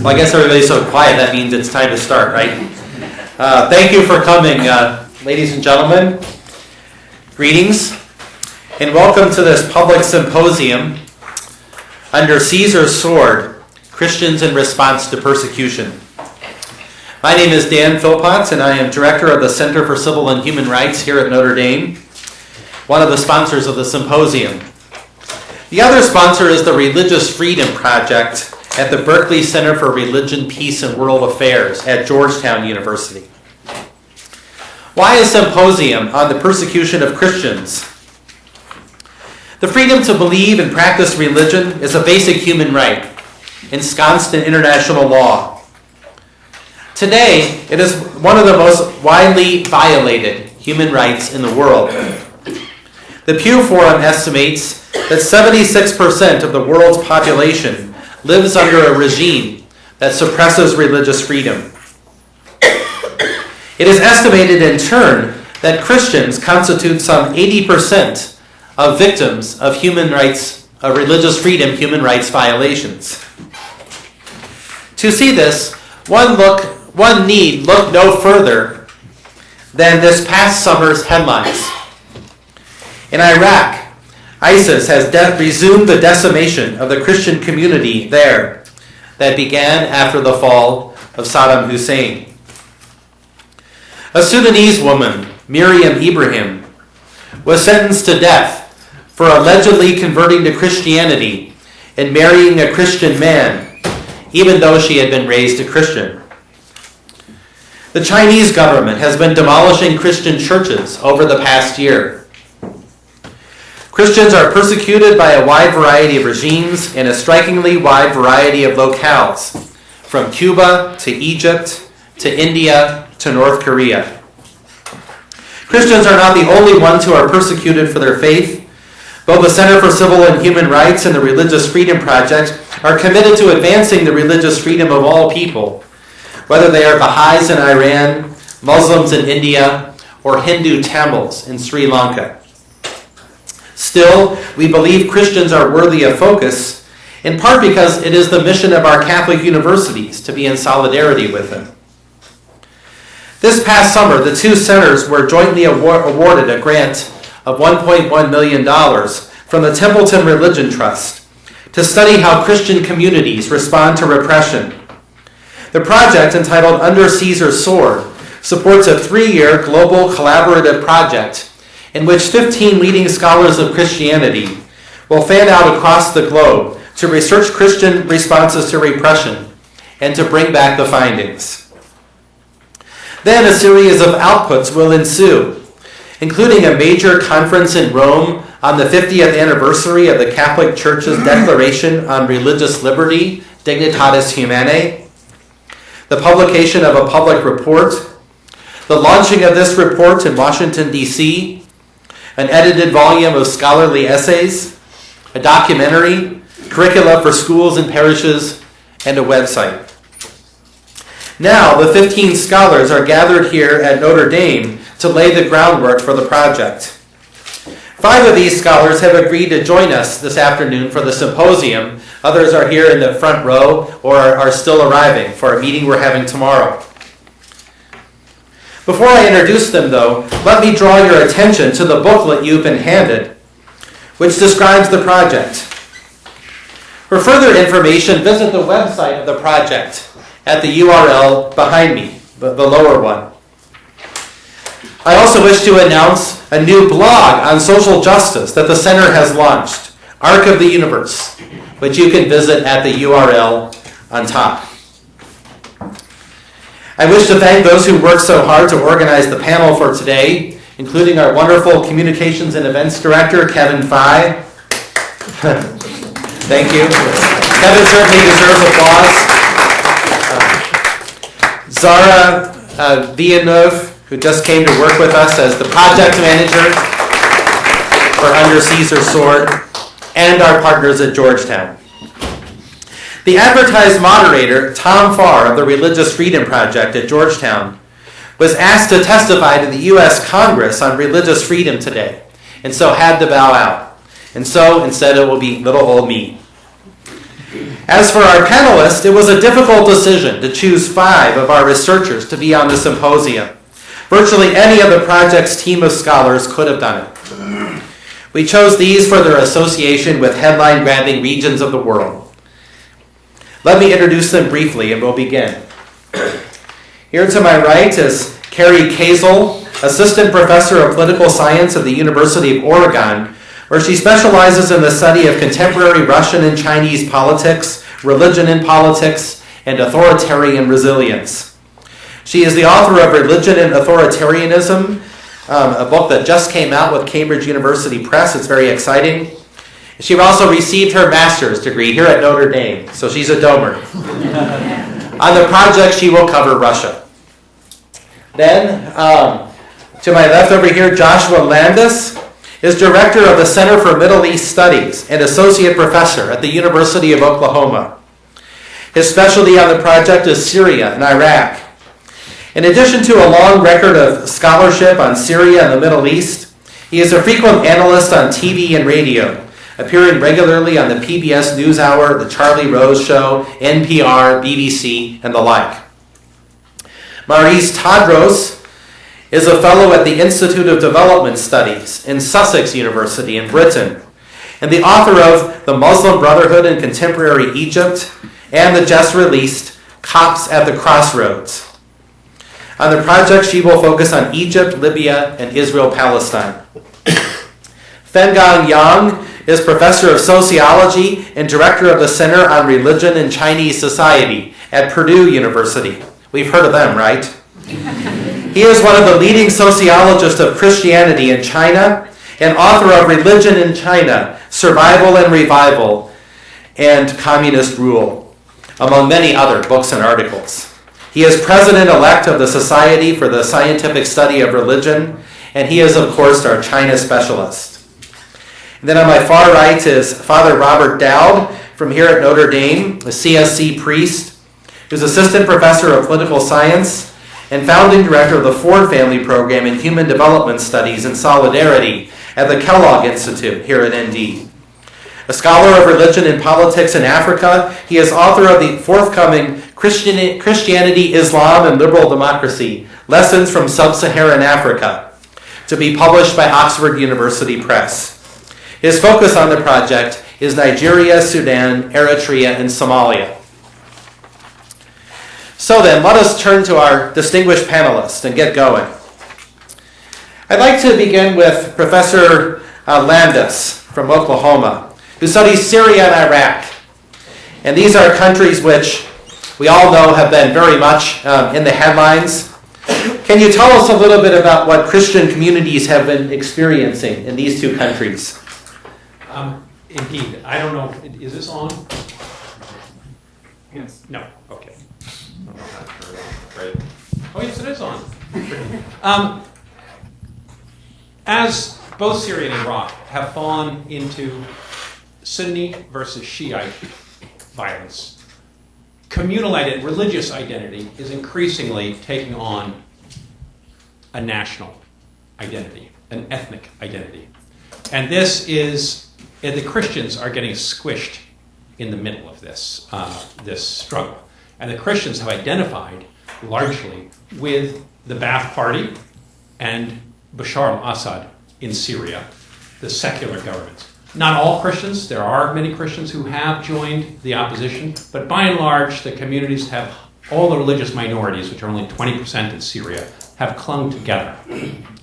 Well, I guess everybody's so quiet, that means it's time to start, right? Thank you for coming, ladies and gentlemen. Greetings, and welcome to this public symposium under Caesar's sword, Christians in Response to Persecution. My name is Dan Philpotts, and I am director of the Center for Civil and Human Rights here at Notre Dame, one of the sponsors of the symposium. The other sponsor is the Religious Freedom Project at the Berkeley Center for Religion, Peace, and World Affairs at Georgetown University. Why a symposium on the persecution of Christians? The freedom to believe and practice religion is a basic human right, ensconced in international law. Today, it is one of the most widely violated human rights in the world. The Pew Forum estimates that 76% of the world's population lives under a regime that suppresses religious freedom. It is estimated in turn that Christians constitute some 80% of victims of human rights, of religious freedom human rights violations. To see this, one need look no further than this past summer's headlines. In Iraq, ISIS has resumed the decimation of the Christian community there that began after the fall of Saddam Hussein. A Sudanese woman, Miriam Ibrahim, was sentenced to death for allegedly converting to Christianity and marrying a Christian man, even though she had been raised a Christian. The Chinese government has been demolishing Christian churches over the past year. Christians are persecuted by a wide variety of regimes in a strikingly wide variety of locales, from Cuba to Egypt to India to North Korea. Christians are not the only ones who are persecuted for their faith. Both the Center for Civil and Human Rights and the Religious Freedom Project are committed to advancing the religious freedom of all people, whether they are Baha'is in Iran, Muslims in India, or Hindu Tamils in Sri Lanka. Still, we believe Christians are worthy of focus, in part because it is the mission of our Catholic universities to be in solidarity with them. This past summer, the two centers were jointly awarded a grant of $1.1 million from the Templeton Religion Trust to study how Christian communities respond to repression. The project, entitled Under Caesar's Sword, supports a 3-year global collaborative project in which 15 leading scholars of Christianity will fan out across the globe to research Christian responses to repression and to bring back the findings. Then a series of outputs will ensue, including a major conference in Rome on the 50th anniversary of the Catholic Church's Declaration on Religious Liberty, Dignitatis Humanae, the publication of a public report, the launching of this report in Washington, D.C., an edited volume of scholarly essays, a documentary, curricula for schools and parishes, and a website. Now, the 15 scholars are gathered here at Notre Dame to lay the groundwork for the project. 5 of these scholars have agreed to join us this afternoon for the symposium. Others are here in the front row or are still arriving for a meeting we're having tomorrow. Before I introduce them, though, let me draw your attention to the booklet you've been handed, which describes the project. For further information, visit the website of the project at the URL behind me, the lower one. I also wish to announce a new blog on social justice that the Center has launched, Arc of the Universe, which you can visit at the URL on top. I wish to thank those who worked so hard to organize the panel for today, including our wonderful Communications and Events Director, Kevin Fye. Thank you. Kevin certainly deserves applause. Zara Villeneuve, who just came to work with us as the project manager for Under Caesar's Sword, and our partners at Georgetown. The advertised moderator, Tom Farr of the Religious Freedom Project at Georgetown, was asked to testify to the U.S. Congress on religious freedom today, and so had to bow out. And so, instead, it will be little old me. As for our panelists, it was a difficult decision to choose 5 of our researchers to be on the symposium. Virtually any of the project's team of scholars could have done it. We chose these for their association with headline-grabbing regions of the world. Let me introduce them briefly, and we'll begin. Here to my right is Carrie Kazel, Assistant Professor of Political Science at the University of Oregon, where she specializes in the study of contemporary Russian and Chinese politics, religion and politics, and authoritarian resilience. She is the author of Religion and Authoritarianism, a book that just came out with Cambridge University Press. It's very exciting. She also received her master's degree here at Notre Dame, so she's a domer. On the project, she will cover Russia. Then, to my left over here, Joshua Landis is director of the Center for Middle East Studies and associate professor at the University of Oklahoma. His specialty on the project is Syria and Iraq. In addition to a long record of scholarship on Syria and the Middle East, he is a frequent analyst on TV and radio, appearing regularly on the PBS NewsHour, The Charlie Rose Show, NPR, BBC, and the like. Maurice Tadros is a fellow at the Institute of Development Studies in Sussex University in Britain, and the author of The Muslim Brotherhood in Contemporary Egypt and the just-released Copts at the Crossroads. On the project, she will focus on Egypt, Libya, and Israel-Palestine. Fengang Yang is professor of sociology and director of the Center on Religion and Chinese Society at Purdue University. We've heard of them, right? He is one of the leading sociologists of Christianity in China and author of Religion in China, Survival and Revival, and Communist Rule, among many other books and articles. He is president-elect of the Society for the Scientific Study of Religion, and he is, of course, our China specialist. And then on my far right is Father Robert Dowd from here at Notre Dame, a CSC priest, who's assistant professor of political science and founding director of the Ford Family Program in Human Development Studies and Solidarity at the Kellogg Institute here at ND. A scholar of religion and politics in Africa, he is author of the forthcoming Christianity, Islam, and Liberal Democracy, Lessons from Sub-Saharan Africa, to be published by Oxford University Press. His focus on the project is Nigeria, Sudan, Eritrea, and Somalia. So then, let us turn to our distinguished panelists and get going. I'd like to begin with Professor Landis from Oklahoma, who studies Syria and Iraq. And these are countries which we all know have been very much in the headlines. Can you tell us a little bit about what Christian communities have been experiencing in these two countries? Indeed. I don't know. Is this on? Yes. No. Okay. Oh, yes, it is on. As both Syria and Iraq have fallen into Sunni versus Shiite violence, communal identity, religious identity is increasingly taking on a national identity, an ethnic identity. And this is, and the Christians are getting squished in the middle of this, this struggle. And the Christians have identified largely with the Ba'ath Party and Bashar al-Assad in Syria, the secular government. Not all Christians. There are many Christians who have joined the opposition, but by and large, the communities have all the religious minorities, which are only 20% in Syria, have clung together.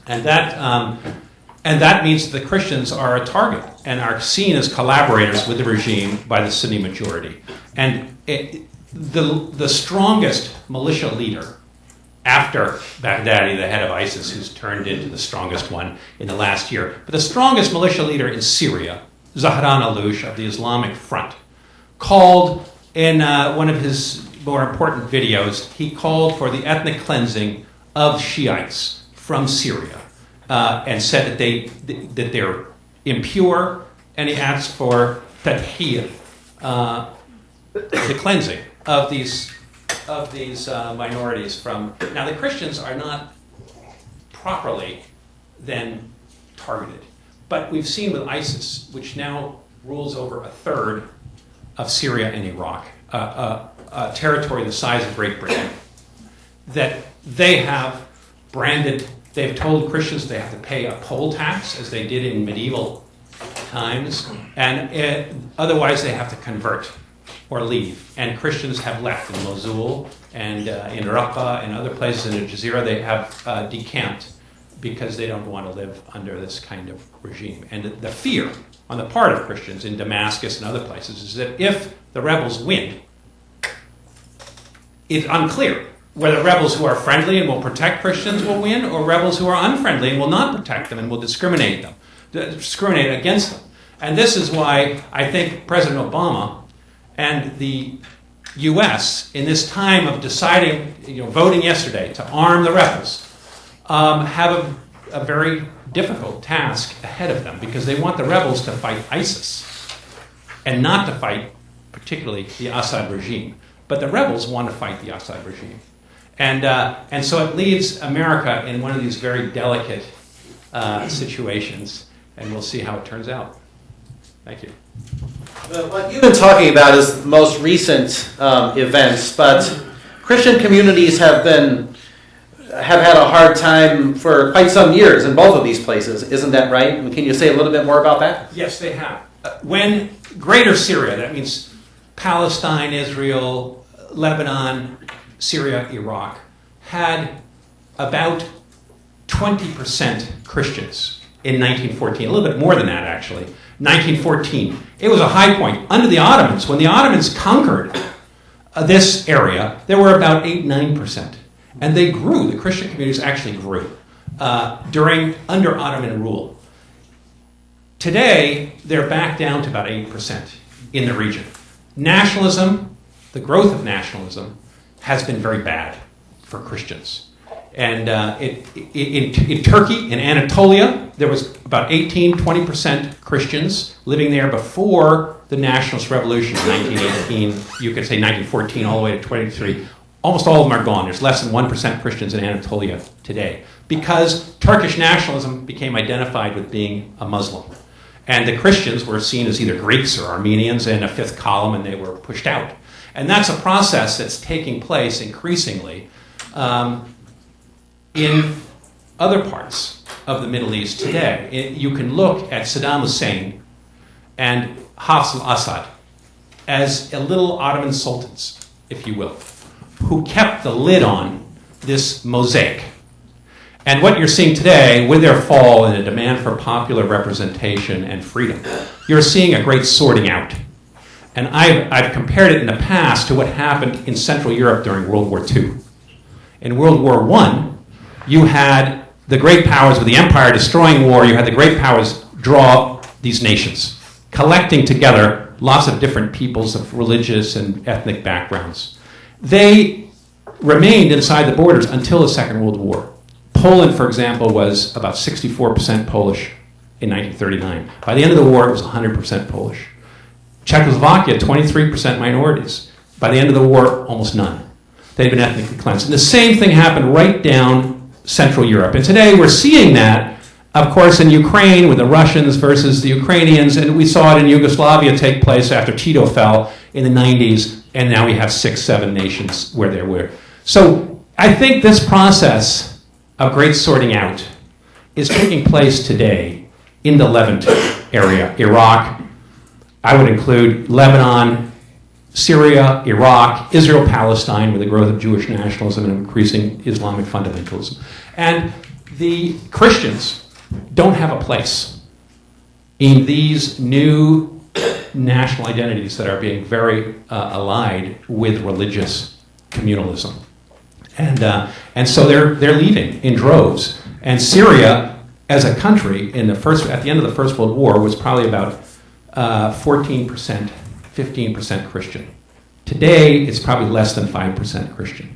And that means that the Christians are a target and are seen as collaborators with the regime by the Sunni majority. And the strongest militia leader after Baghdadi, the head of ISIS, who's turned into the strongest one in the last year, but the strongest militia leader in Syria, Zahran al-Lush of the Islamic Front, called in one of his more important videos, he called for the ethnic cleansing of Shiites from Syria and said that they're impure, and he asked for tadhiyah, the cleansing of these minorities from. Now, the Christians are not properly then targeted, but we've seen with ISIS, which now rules over a third of Syria and Iraq, a territory the size of Great Britain, that they have branded. They've told Christians they have to pay a poll tax, as they did in medieval times, and otherwise they have to convert or leave. And Christians have left in Mosul and in Raqqa and other places in the Jazeera. They have decamped because they don't want to live under this kind of regime. And the fear on the part of Christians in Damascus and other places is that if the rebels win, it's unclear whether rebels who are friendly and will protect Christians will win, or rebels who are unfriendly and will not protect them and will discriminate against them. And this is why I think President Obama and the U.S., in this time of deciding, voting yesterday to arm the rebels, have a very difficult task ahead of them, because they want the rebels to fight ISIS and not to fight particularly the Assad regime. But the rebels want to fight the Assad regime. And so it leaves America in one of these very delicate situations, and we'll see how it turns out. Thank you. What you've been talking about is the most recent events, but Christian communities have had a hard time for quite some years in both of these places. Isn't that right? Can you say a little bit more about that? Yes, they have. When Greater Syria, that means Palestine, Israel, Lebanon, Syria, Iraq, had about 20% Christians in 1914, a little bit more than that actually. 1914. It was a high point. Under the Ottomans, when the Ottomans conquered this area, there were about 8-9%. And they grew. The Christian communities actually grew under Ottoman rule. Today, they're back down to about 8% in the region. Nationalism, the growth of nationalism, has been very bad for Christians. And in Turkey, in Anatolia, there was about 18-20% Christians living there before the nationalist revolution in 1918. You could say 1914 all the way to 23. Almost all of them are gone. There's less than 1% Christians in Anatolia today, because Turkish nationalism became identified with being a Muslim. And the Christians were seen as either Greeks or Armenians in a fifth column, and they were pushed out. And that's a process that's taking place increasingly in other parts of the Middle East today. You can look at Saddam Hussein and Hafez al-Assad as a little Ottoman sultans, if you will, who kept the lid on this mosaic. And what you're seeing today, with their fall and a demand for popular representation and freedom, you're seeing a great sorting out. And I've compared it in the past to what happened in Central Europe during World War II. In World War I, you had the great powers with the empire destroying war, you had the great powers draw these nations, collecting together lots of different peoples of religious and ethnic backgrounds. They remained inside the borders until the Second World War. Poland, for example, was about 64% Polish in 1939. By the end of the war, it was 100% Polish. Czechoslovakia, 23% minorities. By the end of the war, almost none. They'd been ethnically cleansed. And the same thing happened right down Central Europe. And today we're seeing that, of course, in Ukraine with the Russians versus the Ukrainians, and we saw it in Yugoslavia take place after Tito fell in the 90s, and now we have 6-7 nations where there were. So I think this process of great sorting out is taking place today in the Levant area, Iraq. I would include Lebanon, Syria, Iraq, Israel, Palestine, with the growth of Jewish nationalism and increasing Islamic fundamentalism. And the Christians don't have a place in these new national identities that are being very allied with religious communalism. And so they're leaving in droves. And Syria, as a country, at the end of the First World War, was probably about 14%, 15% Christian. Today, it's probably less than 5% Christian.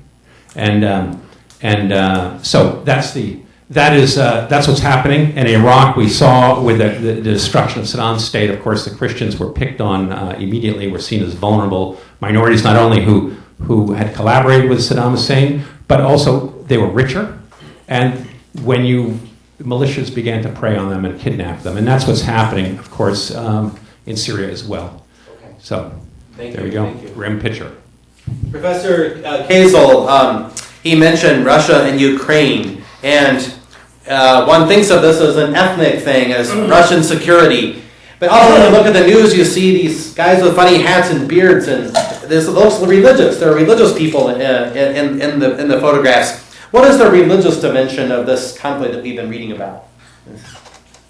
So that's what's happening. In Iraq, we saw with the destruction of Saddam's state, of course, the Christians were picked on immediately, were seen as vulnerable minorities, not only who had collaborated with Saddam Hussein, but also they were richer. And when militias began to prey on them and kidnap them. And that's what's happening, of course, in Syria as well. Okay. So Thank there you. we go, Thank you. grim picture. Professor Kazel, he mentioned Russia and Ukraine, and one thinks of this as an ethnic thing, as Russian security. But also when you look at the news, you see these guys with funny hats and beards, and this looks religious. There are religious people in the photographs. What is the religious dimension of this conflict that we've been reading about?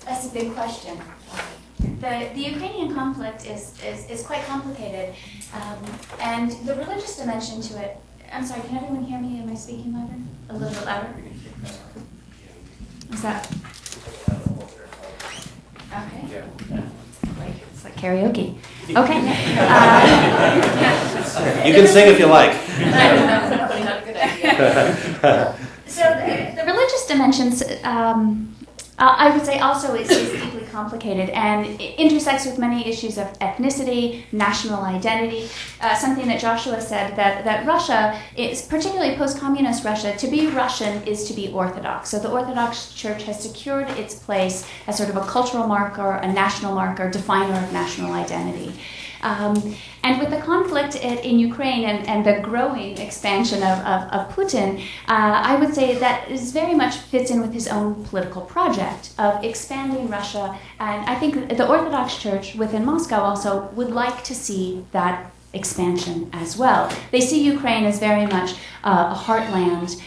That's a big question. The Ukrainian conflict is quite complicated, and the religious dimension to it. I'm sorry, can everyone hear me? Am I speaking louder? A little bit louder? What's that? Okay. It's like karaoke. Okay. You can sing if you like. That's probably not a good idea. So the religious dimensions, I would say, also is deeply complicated and intersects with many issues of ethnicity, national identity. Something that Joshua said, that Russia is, particularly post-communist Russia, to be Russian is to be Orthodox. So the Orthodox Church has secured its place as sort of a cultural marker, a national marker, definer of national identity. And with the conflict in Ukraine and the growing expansion of Putin, I would say that is very much fits in with his own political project of expanding Russia. And I think the Orthodox Church within Moscow also would like to see that expansion as well. They see Ukraine as very much a heartland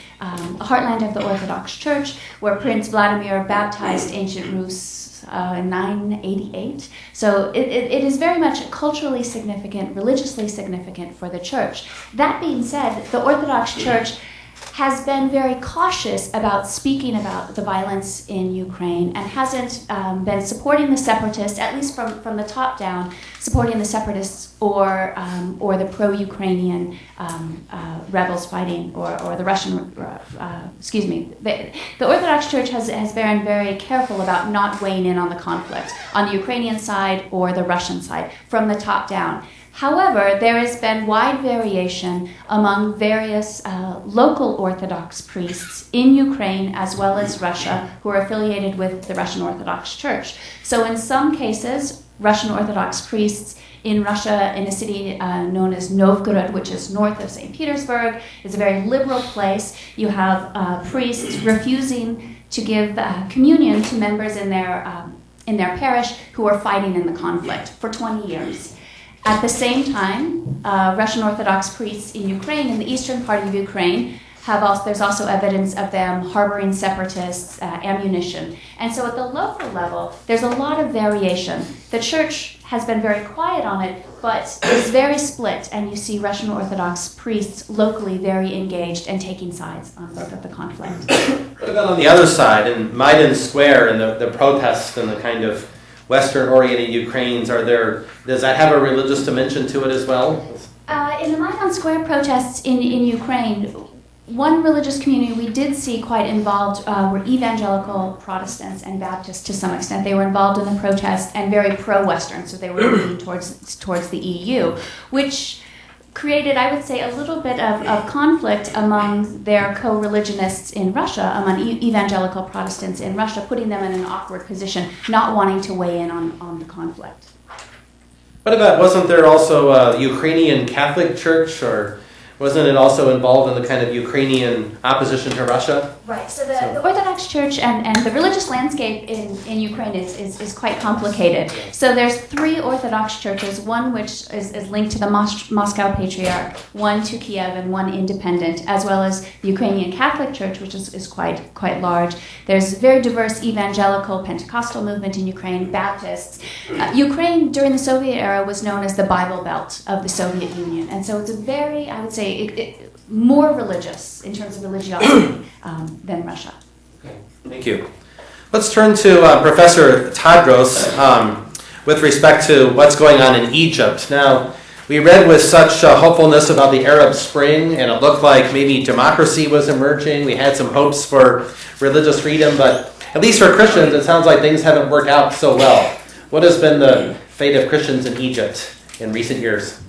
of the Orthodox Church, where Prince Vladimir baptized ancient Rus in 988. So it is very much culturally significant, religiously significant for the church. That being said, the Orthodox Church has been very cautious about speaking about the violence in Ukraine and hasn't been supporting the separatists, at least from the top down, supporting the separatists or the pro-Ukrainian rebels fighting or the Russian, the Orthodox Church has been very careful about not weighing in on the conflict on the Ukrainian side or the Russian side from the top down. However, there has been wide variation among various local Orthodox priests in Ukraine as well as Russia who are affiliated with the Russian Orthodox Church. So in some cases, Russian Orthodox priests in Russia, in a city known as Novgorod, which is north of St. Petersburg, is a very liberal place. You have priests refusing to give communion to members in their parish who are fighting in the conflict for 20 years. At the same time, Russian Orthodox priests in Ukraine, in the eastern part of Ukraine, there's also evidence of them harboring separatists, ammunition. And so at the local level, there's a lot of variation. The church has been very quiet on it, but is very split, and you see Russian Orthodox priests locally very engaged and taking sides on both of the conflict. What about on the other side, in Maidan Square, and the protests and the kind of Western-oriented Ukraines, does that have a religious dimension to it as well? In the Maidan Square protests in Ukraine, one religious community we did see quite involved were evangelical Protestants and Baptists to some extent. They were involved in the protest and very pro-Western, so they were leaning towards the EU, which created, I would say, a little bit of conflict among their co-religionists in Russia, among evangelical Protestants in Russia, putting them in an awkward position, not wanting to weigh in on the conflict. What about, wasn't there also a Ukrainian Catholic Church, or Wasn't it also involved in the kind of Ukrainian opposition to Russia? Right. So the Orthodox Church and the religious landscape in Ukraine is quite complicated. So there's 3 Orthodox churches, one which is linked to the Moscow Patriarch, one to Kiev, and one independent, as well as the Ukrainian Catholic Church, which is quite large. There's very diverse evangelical Pentecostal movement in Ukraine, Baptists. Ukraine during the Soviet era was known as the Bible Belt of the Soviet Union, and so it's a very, I would say, more religious in terms of religiosity than Russia. Okay, thank you. Let's turn to Professor Tadros with respect to what's going on in Egypt. Now, we read with such hopefulness about the Arab Spring, and it looked like maybe democracy was emerging. We had some hopes for religious freedom, but at least for Christians, it sounds like things haven't worked out so well. What has been the fate of Christians in Egypt in recent years?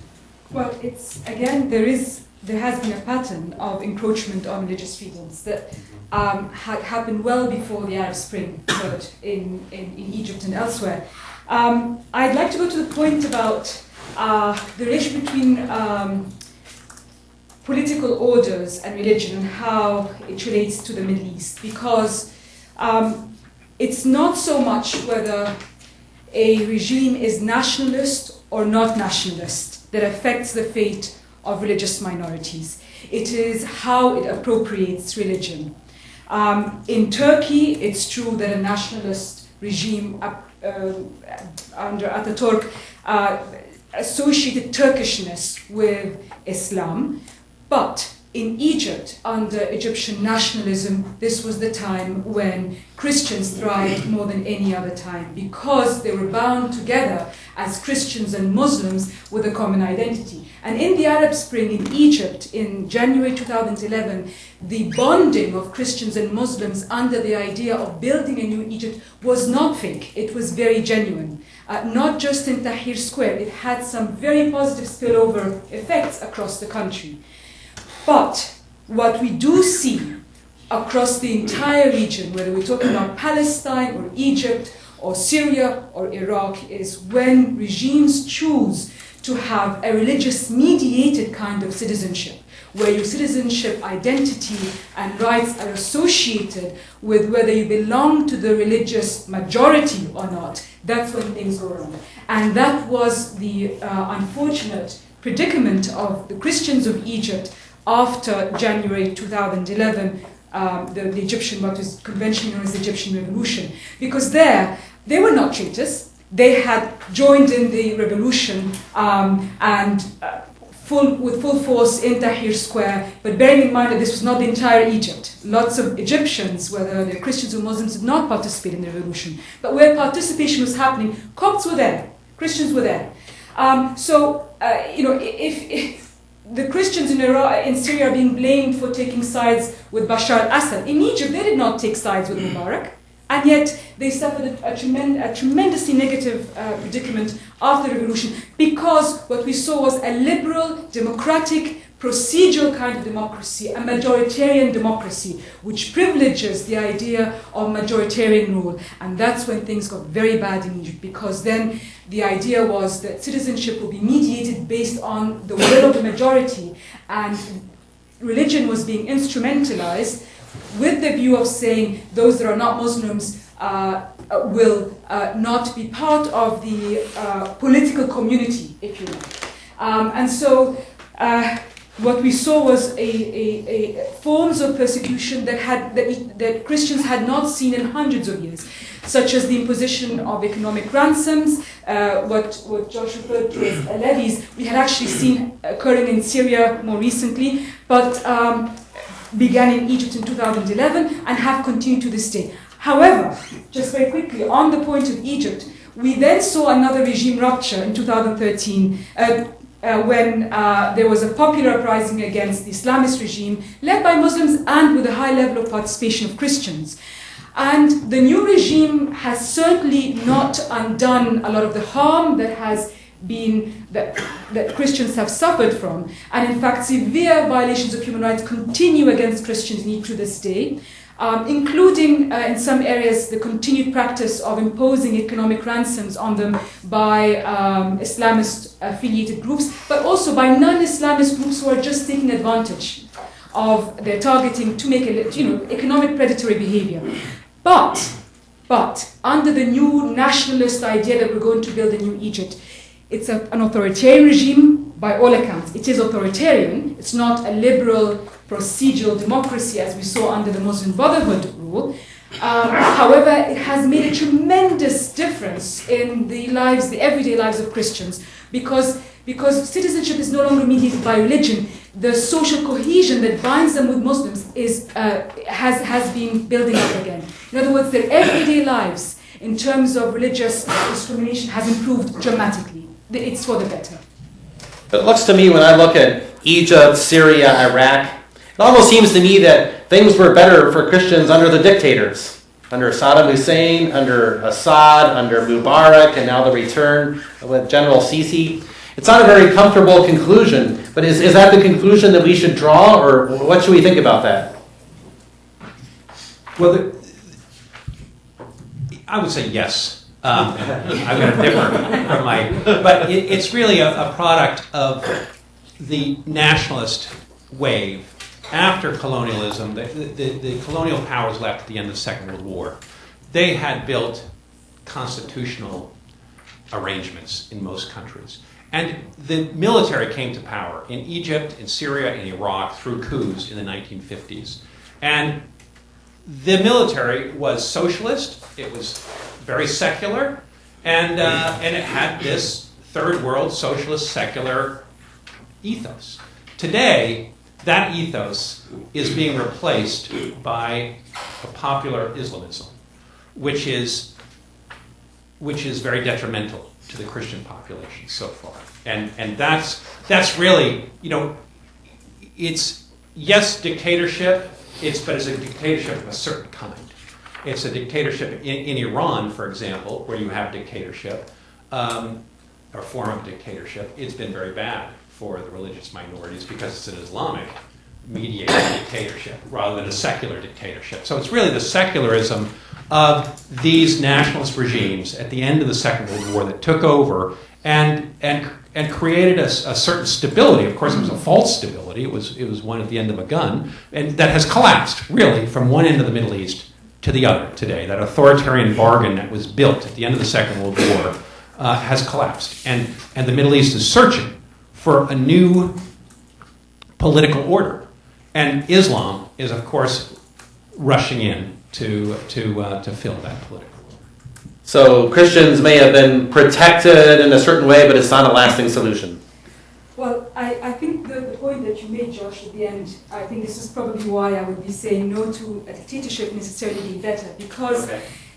Well, it's again there has been a pattern of encroachment on religious freedoms that had happened well before the Arab Spring occurred in Egypt and elsewhere. I'd like to go to the point about the relation between political orders and religion and how it relates to the Middle East, because it's not so much whether a regime is nationalist or not nationalist that affects the fate of religious minorities. It is how it appropriates religion. In Turkey, it's true that a nationalist regime under Ataturk associated Turkishness with Islam, but in Egypt, under Egyptian nationalism, this was the time when Christians thrived more than any other time, because they were bound together as Christians and Muslims with a common identity. And in the Arab Spring in Egypt, in January 2011, the bonding of Christians and Muslims under the idea of building a new Egypt was not fake, it was very genuine. Not just in Tahrir Square, it had some very positive spillover effects across the country. But what we do see across the entire region, whether we're talking about Palestine or Egypt or Syria or Iraq, is when regimes choose to have a religious mediated kind of citizenship, where your citizenship identity and rights are associated with whether you belong to the religious majority or not. That's when things go wrong. And that was the unfortunate predicament of the Christians of Egypt after January 2011, the Egyptian, what is conventionally known as the Egyptian Revolution. Because they were not traitors. They had joined in the revolution with full force in Tahrir Square, but bearing in mind that this was not the entire Egypt. Lots of Egyptians, whether they're Christians or Muslims, did not participate in the revolution. But where participation was happening, Copts were there, Christians were there. If the Christians in Syria are being blamed for taking sides with Bashar al-Assad, in Egypt they did not take sides with Mubarak, and yet they suffered a tremendously negative predicament after the revolution, because what we saw was a liberal, democratic, procedural kind of democracy, a majoritarian democracy, which privileges the idea of majoritarian rule. And that's when things got very bad in Egypt, because then the idea was that citizenship will be mediated based on the will of the majority, and religion was being instrumentalized with the view of saying those that are not Muslims will not be part of the political community, if you like. What we saw was a forms of persecution that Christians had not seen in hundreds of years, such as the imposition of economic ransoms, what Josh referred to as levies. We had actually seen occurring in Syria more recently, but began in Egypt in 2011 and have continued to this day. However, just very quickly, on the point of Egypt, we then saw another regime rupture in 2013 when there was a popular uprising against the Islamist regime led by Muslims and with a high level of participation of Christians. And the new regime has certainly not undone a lot of the harm that has been that Christians have suffered from, and in fact severe violations of human rights continue against Christians in Egypt to this day. including in some areas the continued practice of imposing economic ransoms on them by Islamist-affiliated groups, but also by non-Islamist groups who are just taking advantage of their targeting to make economic predatory behavior. But under the new nationalist idea that we're going to build a new Egypt, it's an authoritarian regime by all accounts. It is authoritarian. It's not a liberal procedural democracy as we saw under the Muslim Brotherhood rule. However, it has made a tremendous difference in the everyday lives of Christians, because citizenship is no longer mediated by religion. The social cohesion that binds them with Muslims has been building up again. In other words, their everyday lives in terms of religious discrimination has improved dramatically. It's for the better. But it looks to me, when I look at Egypt, Syria, Iraq, it almost seems to me that things were better for Christians under the dictators, under Saddam Hussein, under Assad, under Mubarak, and now the return with General Sisi. It's not a very comfortable conclusion, but is that the conclusion that we should draw, or what should we think about that? Well, I would say yes. I'm going to differ from but it's really a product of the nationalist wave after colonialism. The colonial powers left at the end of the Second World War. They had built constitutional arrangements in most countries. And the military came to power in Egypt, in Syria, in Iraq through coups in the 1950s. And the military was socialist, it was very secular, and it had this third world socialist secular ethos. Today, that ethos is being replaced by a popular Islamism, which is very detrimental to the Christian population so far. And that's really, it's, yes, dictatorship, but it's a dictatorship of a certain kind. It's a dictatorship in Iran, for example, where you have dictatorship, or form of dictatorship. It's been very bad for the religious minorities because it's an Islamic mediated dictatorship rather than a secular dictatorship. So it's really the secularism of these nationalist regimes at the end of the Second World War that took over and created a certain stability. Of course, it was a false stability. It was one at the end of a gun, and that has collapsed, really, from one end of the Middle East to the other today. That authoritarian bargain that was built at the end of the Second World War has collapsed. And the Middle East is searching for a new political order. And Islam is, of course, rushing in to fill that political order. So Christians may have been protected in a certain way, but it's not a lasting solution. Well, I think the point that you made, Josh, at the end, I think this is probably why I would be saying no to a dictatorship necessarily being better. Because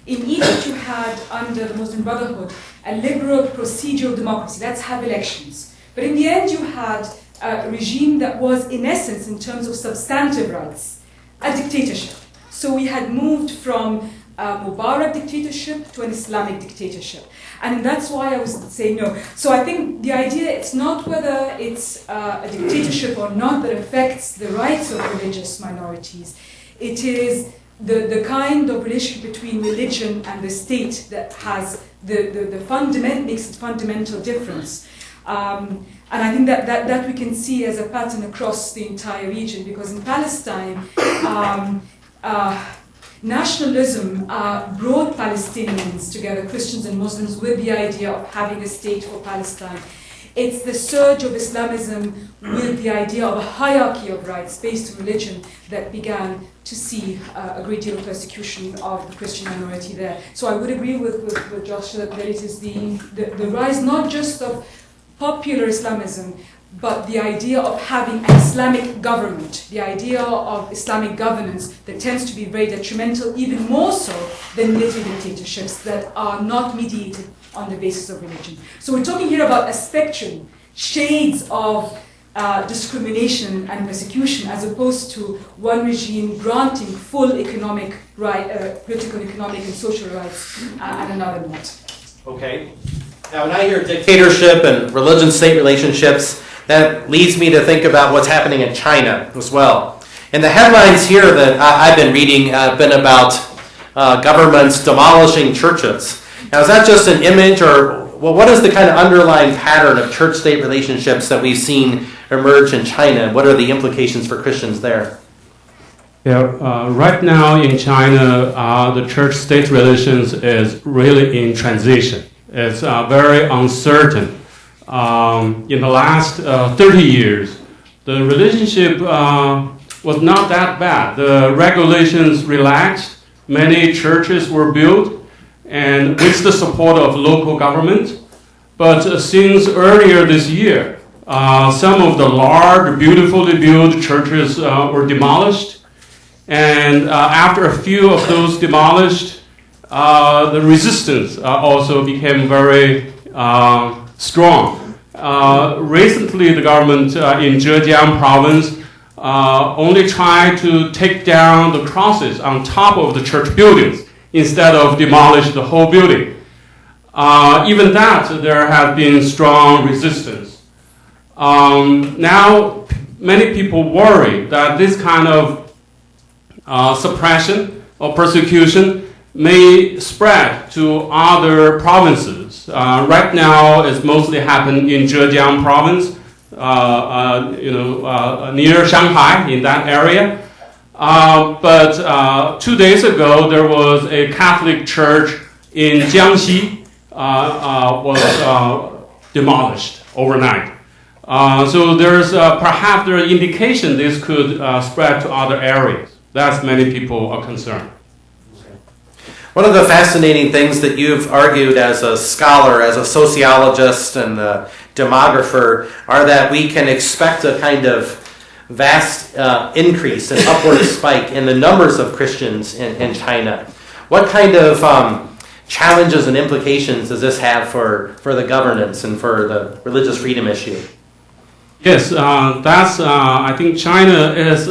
in Egypt you had, under the Muslim Brotherhood, a liberal procedural democracy. Let's have elections. But in the end you had a regime that was, in essence, in terms of substantive rights, a dictatorship. So we had moved from a Mubarak dictatorship to an Islamic dictatorship. And that's why I was saying no. So I think the idea, it's not whether it's a dictatorship or not that affects the rights of religious minorities. It is the kind of relationship between religion and the state that has makes a fundamental difference. And I think that we can see as a pattern across the entire region, because in Palestine, nationalism brought Palestinians together, Christians and Muslims, with the idea of having a state for Palestine. It's the surge of Islamism with the idea of a hierarchy of rights based on religion that began to see a great deal of persecution of the Christian minority there. So I would agree with Josh that it is the rise not just of popular Islamism, but the idea of having an Islamic government, the idea of Islamic governance that tends to be very detrimental, even more so than military dictatorships that are not mediated on the basis of religion. So we're talking here about a spectrum, shades of discrimination and persecution, as opposed to one regime granting full economic political, economic, and social rights, and another not. Okay. Now, when I hear dictatorship and religion-state relationships, that leads me to think about what's happening in China as well. And the headlines here that I've been reading have been about governments demolishing churches. Now, is that just an image, or what is the kind of underlying pattern of church-state relationships that we've seen emerge in China? What are the implications for Christians there? Yeah, right now in China, the church-state relations is really in transition. It's very uncertain. In the last 30 years, the relationship was not that bad. The regulations relaxed, many churches were built, and with the support of local government. But since earlier this year, some of the large, beautifully built churches were demolished. And after a few of those demolished, the resistance also became very strong. Recently, the government in Zhejiang province only tried to take down the crosses on top of the church buildings instead of demolish the whole building. Even that, there has been strong resistance. Now, many people worry that this kind of suppression or persecution may spread to other provinces. Right now, it's mostly happened in Zhejiang province, near Shanghai, in that area. But 2 days ago, there was a Catholic church in Jiangxi was demolished overnight. So there's perhaps there is indication this could spread to other areas. That's many people are concerned. One of the fascinating things that you've argued as a scholar, as a sociologist and a demographer, are that we can expect a kind of vast increase, an upward spike in the numbers of Christians in China. What kind of challenges and implications does this have for the governance and for the religious freedom issue? Yes, I think China is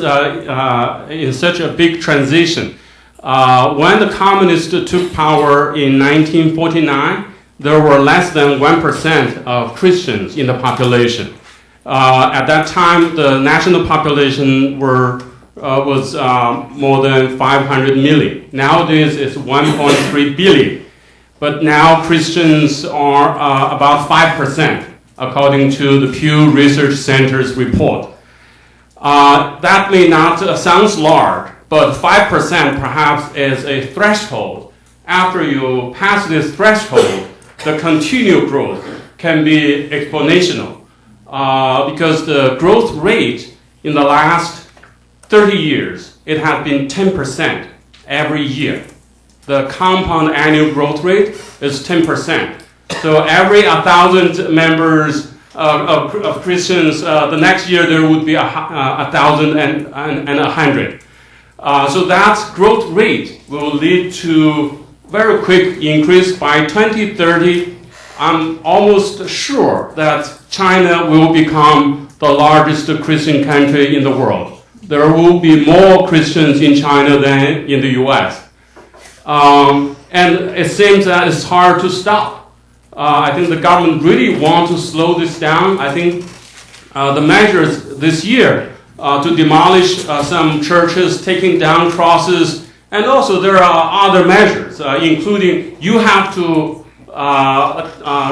in such a big transition. When the communists took power in 1949, there were less than 1% of Christians in the population. At that time, the national population was more than 500 million. Nowadays, it's 1.3 billion. But now Christians are about 5%, according to the Pew Research Center's report. That may not sound large, but 5% perhaps is a threshold. After you pass this threshold, the continued growth can be exponential. Because the growth rate in the last 30 years, it has been 10% every year. The compound annual growth rate is 10%. So every 1,000 members of Christians, the next year there would be 1,100. So that growth rate will lead to very quick increase. By 2030, I'm almost sure that China will become the largest Christian country in the world. There will be more Christians in China than in the US. And it seems that it's hard to stop. I think the government really wants to slow this down. I think the measures this year to demolish some churches, taking down crosses, and also there are other measures, including you have to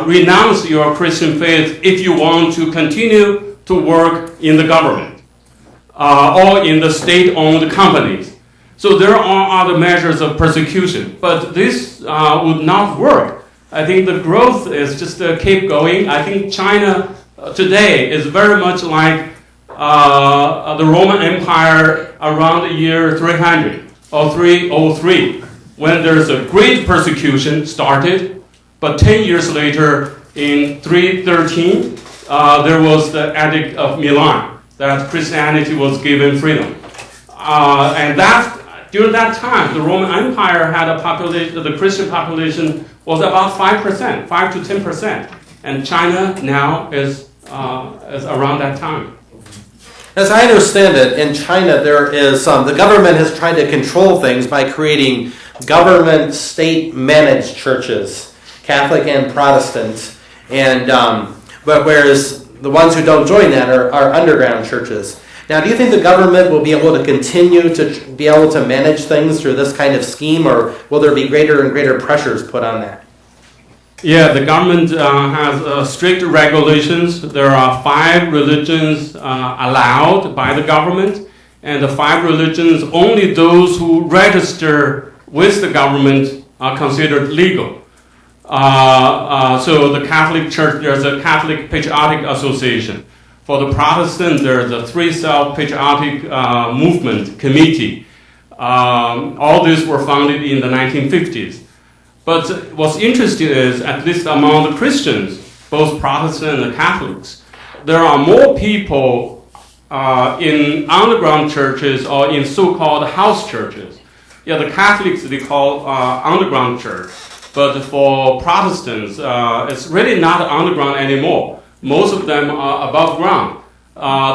renounce your Christian faith if you want to continue to work in the government or in the state-owned companies. So there are other measures of persecution, but this would not work. I think the growth is just keep going. I think China today is very much like the Roman Empire around the year 300 or 303, when there's a great persecution started. But 10 years later, in 313, there was the Edict of Milan, that Christianity was given freedom. And during that time, the Roman Empire had a population, the Christian population was about 5%, 5 to 10%. And China now is around that time. As I understand it, in China there is the government has tried to control things by creating government state-managed churches, Catholic and Protestant, and but whereas the ones who don't join that are underground churches. Now, do you think the government will be able to continue to be able to manage things through this kind of scheme, or will there be greater and greater pressures put on that? Yeah, the government has strict regulations. There are 5 religions allowed by the government, and the 5 religions, only those who register with the government are considered legal. So the Catholic Church, there's a Catholic Patriotic Association. For the Protestant, there's a Three Self Patriotic Movement Committee. All these were founded in the 1950s. But what's interesting is, at least among the Christians, both Protestant and Catholics, there are more people in underground churches or in so-called house churches. Yeah, the Catholics, they call underground church. But for Protestants, it's really not underground anymore. Most of them are above ground.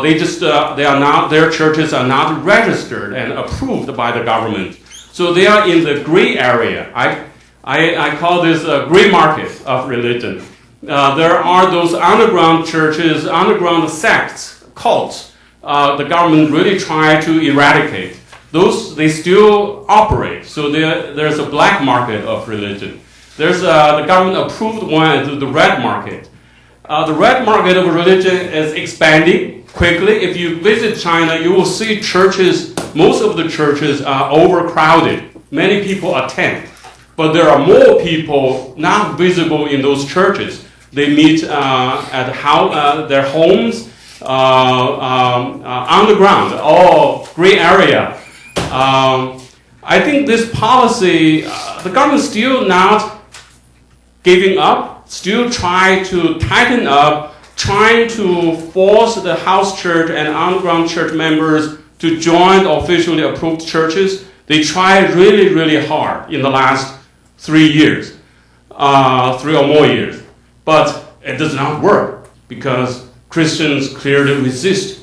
Their churches are not registered and approved by the government. So they are in the gray area. I call this a gray market of religion. There are those underground churches, underground sects, cults. The government really try to eradicate. Those, they still operate. So there's a black market of religion. There's the government-approved one, the red market. The red market of religion is expanding quickly. If you visit China, you will see churches, most of the churches are overcrowded. Many people attend. But there are more people not visible in those churches. They meet at their homes, underground, all gray area. I think this policy, the government still not giving up, still try to tighten up, trying to force the house church and underground church members to join the officially approved churches. They tried really, really hard in the last 3 years, 3 or more years. But it does not work because Christians clearly resist.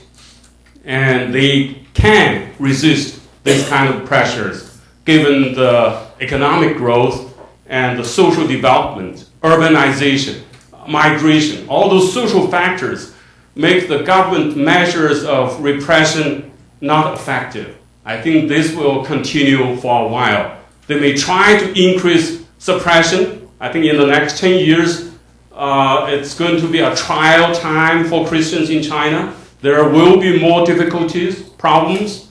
And they can resist these kind of pressures given the economic growth and the social development, urbanization, migration. All those social factors make the government measures of repression not effective. I think this will continue for a while. They may try to increase suppression. I think in the next 10 years, it's going to be a trial time for Christians in China. There will be more difficulties, problems,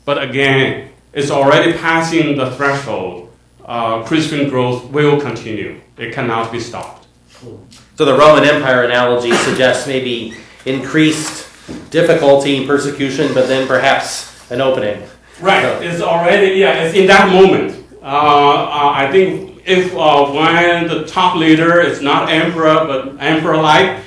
but again, it's already passing the threshold. Christian growth will continue. It cannot be stopped. So the Roman Empire analogy suggests maybe increased difficulty, persecution, but then perhaps an opening. Right. It's already, it's in that moment. I think if when the top leader is not emperor, but emperor-like,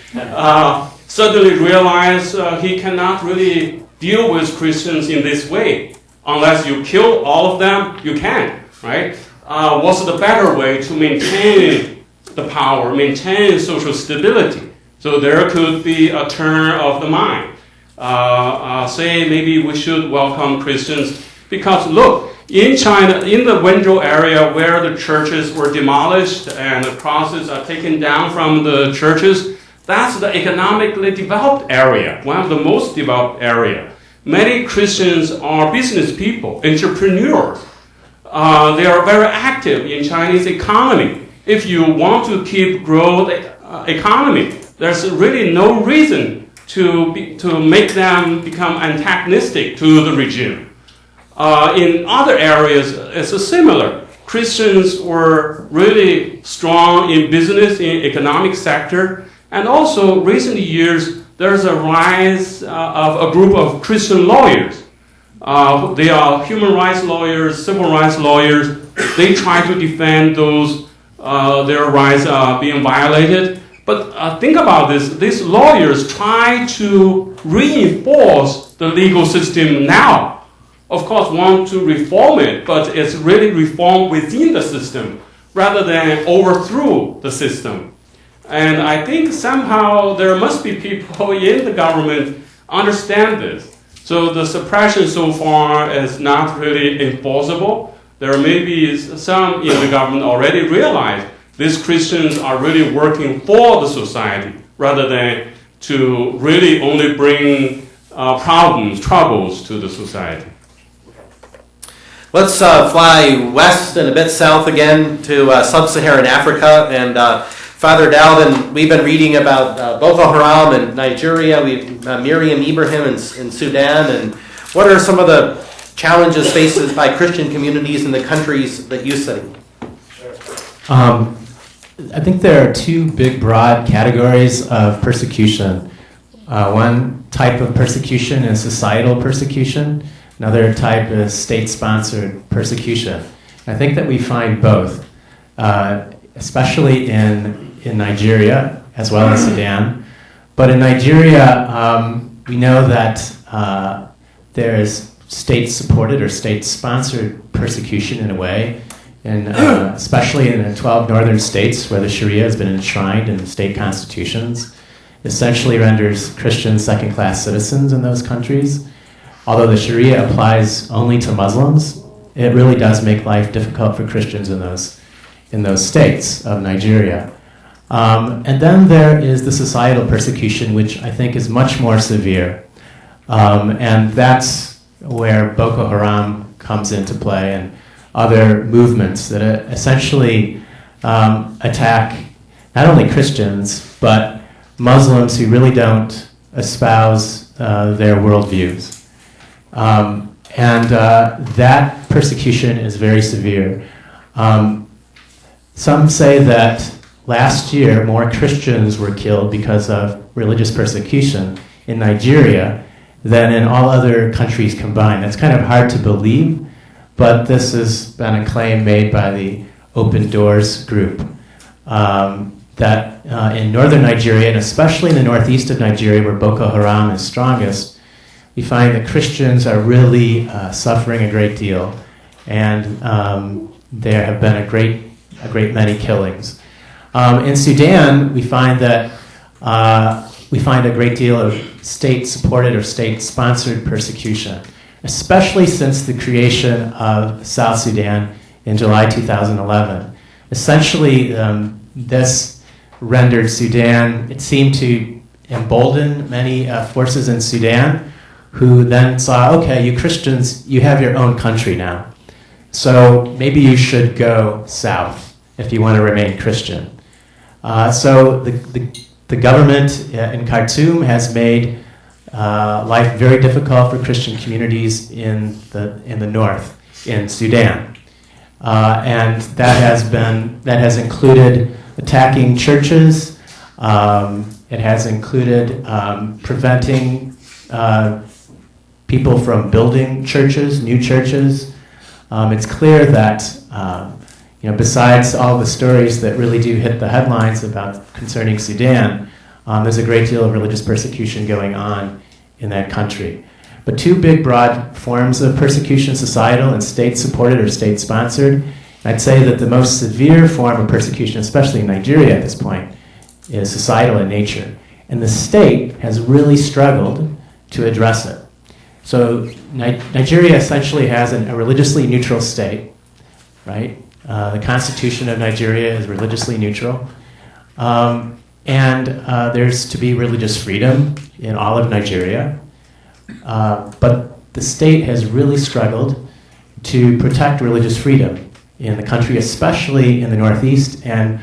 suddenly realize he cannot really deal with Christians in this way. Unless you kill all of them, you can't, right? What's the better way to maintain the power, maintain social stability? So there could be a turn of the mind. Say maybe we should welcome Christians because look, in China, in the Wenzhou area where the churches were demolished and the crosses are taken down from the churches, that's the economically developed area, one of the most developed area. Many Christians are business people, entrepreneurs. They are very active in Chinese economy. If you want to keep growth economy, there's really no reason to make them become antagonistic to the regime. In other areas, it's similar. Christians were really strong in business, in economic sector, and also recent years, there's a rise of a group of Christian lawyers. They are human rights lawyers, civil rights lawyers. They try to defend those, their rights being violated. But think about this. These lawyers try to reinforce the legal system now. Of course, want to reform it, but it's really reform within the system rather than overthrow the system. And I think somehow there must be people in the government understand this. So the suppression so far is not really enforceable. There may be some in the government already realize these Christians are really working for the society rather than to really only bring problems, troubles to the society. Let's fly west and a bit south again to sub-Saharan Africa. And Father Dowden, we've been reading about Boko Haram in Nigeria, Miriam Ibrahim in Sudan. And what are some of the challenges faced by Christian communities in the countries that you study? I think there are two big, broad categories of persecution. One type of persecution is societal persecution. Another type is state-sponsored persecution. I think that we find both, especially in Nigeria as well as Sudan. But in Nigeria, we know that there is state-supported or state-sponsored persecution in a way, and especially in the 12 northern states where the Sharia has been enshrined in state constitutions, essentially renders Christians second-class citizens in those countries. Although the Sharia applies only to Muslims, it really does make life difficult for Christians in those states of Nigeria. And then there is the societal persecution, which I think is much more severe. And that's where Boko Haram comes into play and other movements that essentially attack not only Christians, but Muslims who really don't espouse their worldviews. And that persecution is very severe. Some say that last year more Christians were killed because of religious persecution in Nigeria than in all other countries combined. That's kind of hard to believe, but this has been a claim made by the Open Doors group, that in northern Nigeria, and especially in the northeast of Nigeria where Boko Haram is strongest, we find that Christians are really suffering a great deal, and there have been a great many killings. In Sudan, we find that we find a great deal of state-supported or state-sponsored persecution, especially since the creation of South Sudan in July 2011. Essentially, this rendered Sudan, it seemed to embolden many forces in Sudan, who then saw, okay, you Christians, you have your own country now. So maybe you should go south if you want to remain Christian. So the government in Khartoum has made life very difficult for Christian communities in the north, in Sudan. And that has included attacking churches. It has included preventing people from building churches, new churches. It's clear that besides all the stories that really do hit the headlines about concerning Sudan, there's a great deal of religious persecution going on in that country. But two big, broad forms of persecution, societal and state-supported or state-sponsored. I'd say that the most severe form of persecution, especially in Nigeria at this point, is societal in nature. And the state has really struggled to address it. So Nigeria essentially has a religiously neutral state, right? The Constitution of Nigeria is religiously neutral. And there's to be religious freedom in all of Nigeria. But the state has really struggled to protect religious freedom in the country, especially in the Northeast and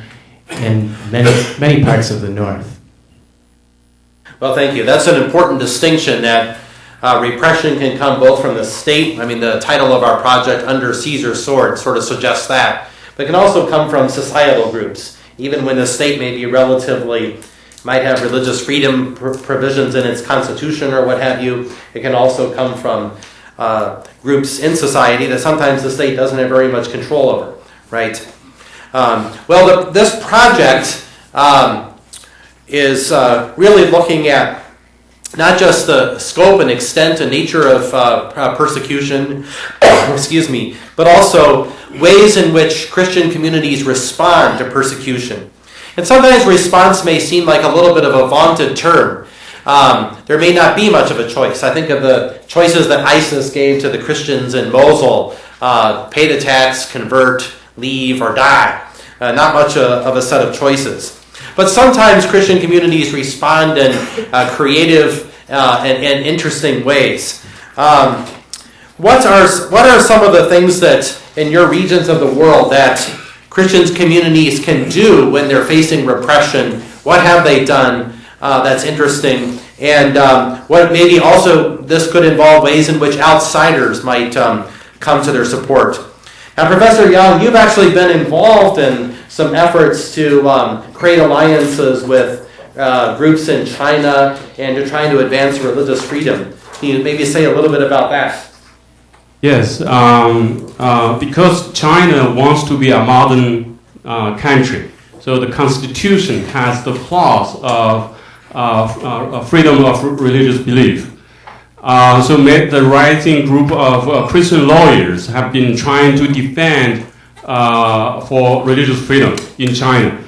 in many parts of the North. Well, thank you. That's an important distinction, that repression can come both from the state. I mean, the title of our project, Under Caesar's Sword, sort of suggests that. But it can also come from societal groups. Even when the state may be might have religious freedom provisions in its constitution or what have you, it can also come from groups in society that sometimes the state doesn't have very much control over, right? This project is really looking at not just the scope and extent and nature of persecution, but also ways in which Christian communities respond to persecution. And sometimes response may seem like a little bit of a vaunted term. There may not be much of a choice. I think of the choices that ISIS gave to the Christians in Mosul: pay the tax, convert, leave, or die. Not much of a set of choices. But sometimes Christian communities respond in creative in interesting ways. What are some of the things that in your regions of the world that Christian communities can do when they're facing repression? What have they done that's interesting? And what maybe also this could involve ways in which outsiders might come to their support. Now, Professor Young, you've actually been involved in some efforts to create alliances with groups in China and to trying to advance religious freedom. Can you maybe say a little bit about that? Yes, because China wants to be a modern country, so the constitution has the clause of freedom of religious belief. So the rising group of Christian lawyers have been trying to defend for religious freedom in China.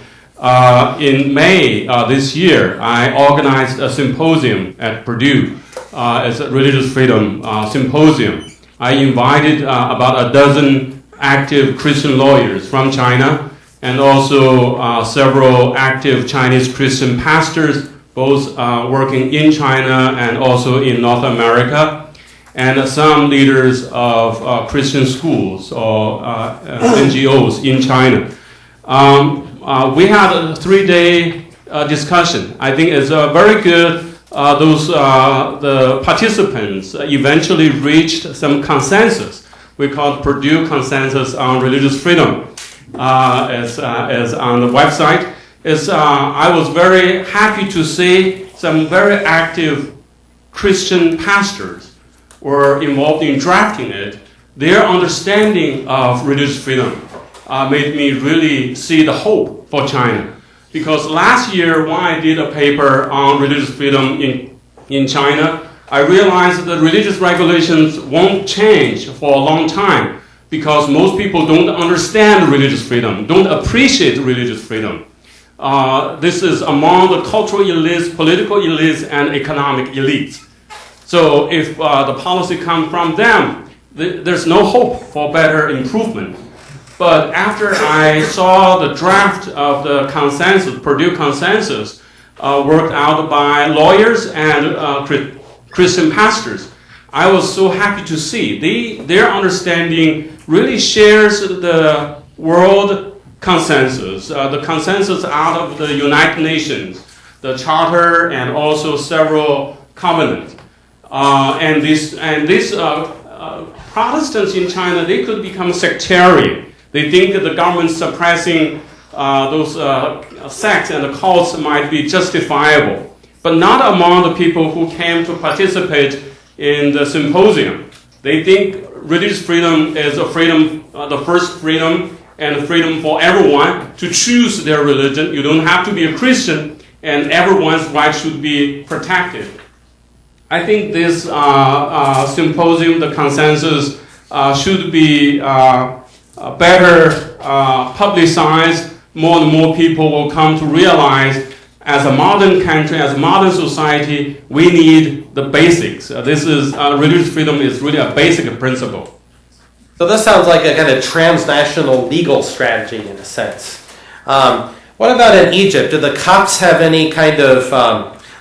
In May this year, I organized a symposium at Purdue. It's a religious freedom symposium. I invited about a dozen active Christian lawyers from China and also several active Chinese Christian pastors, both working in China and also in North America, and some leaders of Christian schools or NGOs in China. We had a 3-day discussion. I think it's very good. The participants eventually reached some consensus. We call it Purdue Consensus on Religious Freedom, as on the website. I was very happy to see some very active Christian pastors were involved in drafting it. Their understanding of religious freedom made me really see the hope for China. Because last year, when I did a paper on religious freedom in China, I realized that religious regulations won't change for a long time because most people don't understand religious freedom, don't appreciate religious freedom. This is among the cultural elites, political elites, and economic elites. So if the policy comes from them, there's no hope for better improvement. But after I saw the draft of the consensus, Purdue Consensus, worked out by lawyers and Christian pastors, I was so happy to see their understanding really shares the world consensus, the consensus out of the United Nations, the Charter, and also several covenants. And these Protestants in China, they could become sectarian. They think that the government suppressing those sects and the cults might be justifiable, but not among the people who came to participate in the symposium. They think religious freedom is a freedom, the first freedom, and freedom for everyone to choose their religion. You don't have to be a Christian, and everyone's rights should be protected. I think this symposium, the consensus, should be better publicized. More and more people will come to realize, as a modern country, as a modern society, we need the basics. This is religious freedom is really a basic principle. So this sounds like a kind of transnational legal strategy in a sense. What about in Egypt? Do the Copts have any kind of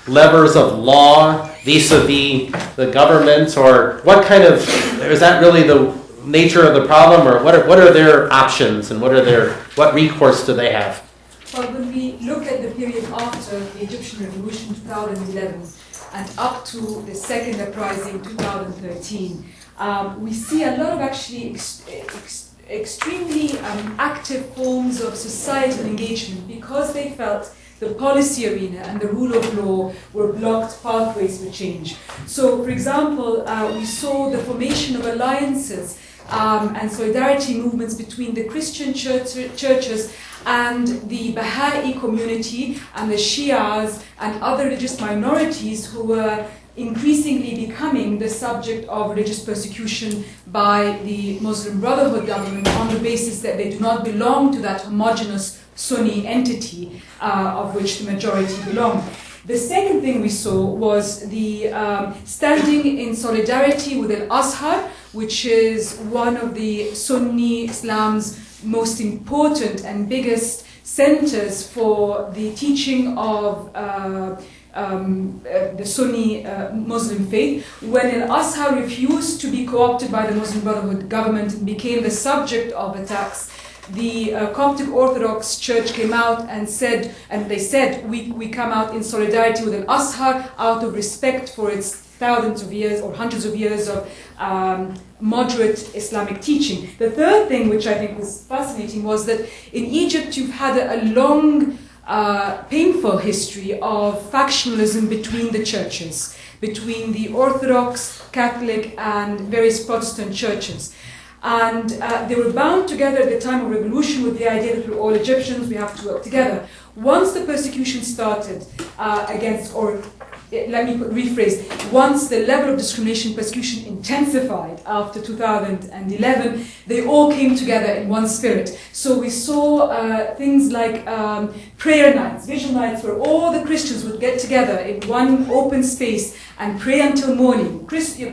levers of law vis-a-vis the government, or what kind of, is that really the nature of the problem, or what are their options, and what recourse do they have? Well, when we look at the period after the Egyptian Revolution 2011 and up to the second uprising 2013, we see a lot of actually extremely active forms of societal engagement because they felt the policy arena and the rule of law were blocked pathways for change. So, for example, we saw the formation of alliances and solidarity movements between the Christian churches and the Baha'i community and the Shias and other religious minorities who were increasingly becoming the subject of religious persecution by the Muslim Brotherhood government on the basis that they do not belong to that homogeneous Sunni entity of which the majority belong. The second thing we saw was the standing in solidarity with Al-Azhar, which is one of the Sunni Islam's most important and biggest centers for the teaching of the Sunni Muslim faith. When al-Azhar refused to be co-opted by the Muslim Brotherhood government and became the subject of attacks, the Coptic Orthodox Church came out and said, we come out in solidarity with al-Azhar out of respect for its thousands of years or hundreds of years of moderate Islamic teaching. The third thing, which I think was fascinating, was that in Egypt you've had a long, painful history of factionalism between the churches, between the Orthodox, Catholic, and various Protestant churches. And they were bound together at the time of revolution with the idea that we're all Egyptians, we have to work together. Once the persecution started once the level of discrimination persecution intensified after 2011, they all came together in one spirit. So we saw things like prayer nights, vigil nights, where all the Christians would get together in one open space and pray until morning.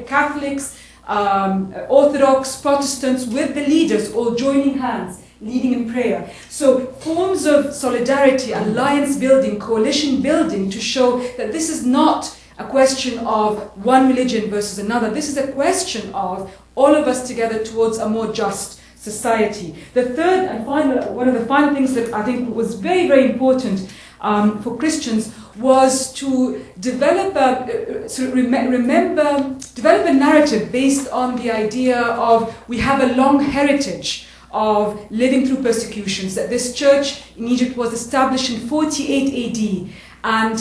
Catholics, Orthodox, Protestants, with the leaders all joining hands, leading in prayer. So forms of solidarity, alliance building, coalition building, to show that this is not a question of one religion versus another. This is a question of all of us together towards a more just society. The third and final, one of the final things that I think was very, very important for Christians was to develop develop a narrative based on the idea of we have a long heritage of living through persecutions, that this church in Egypt was established in 48 AD, and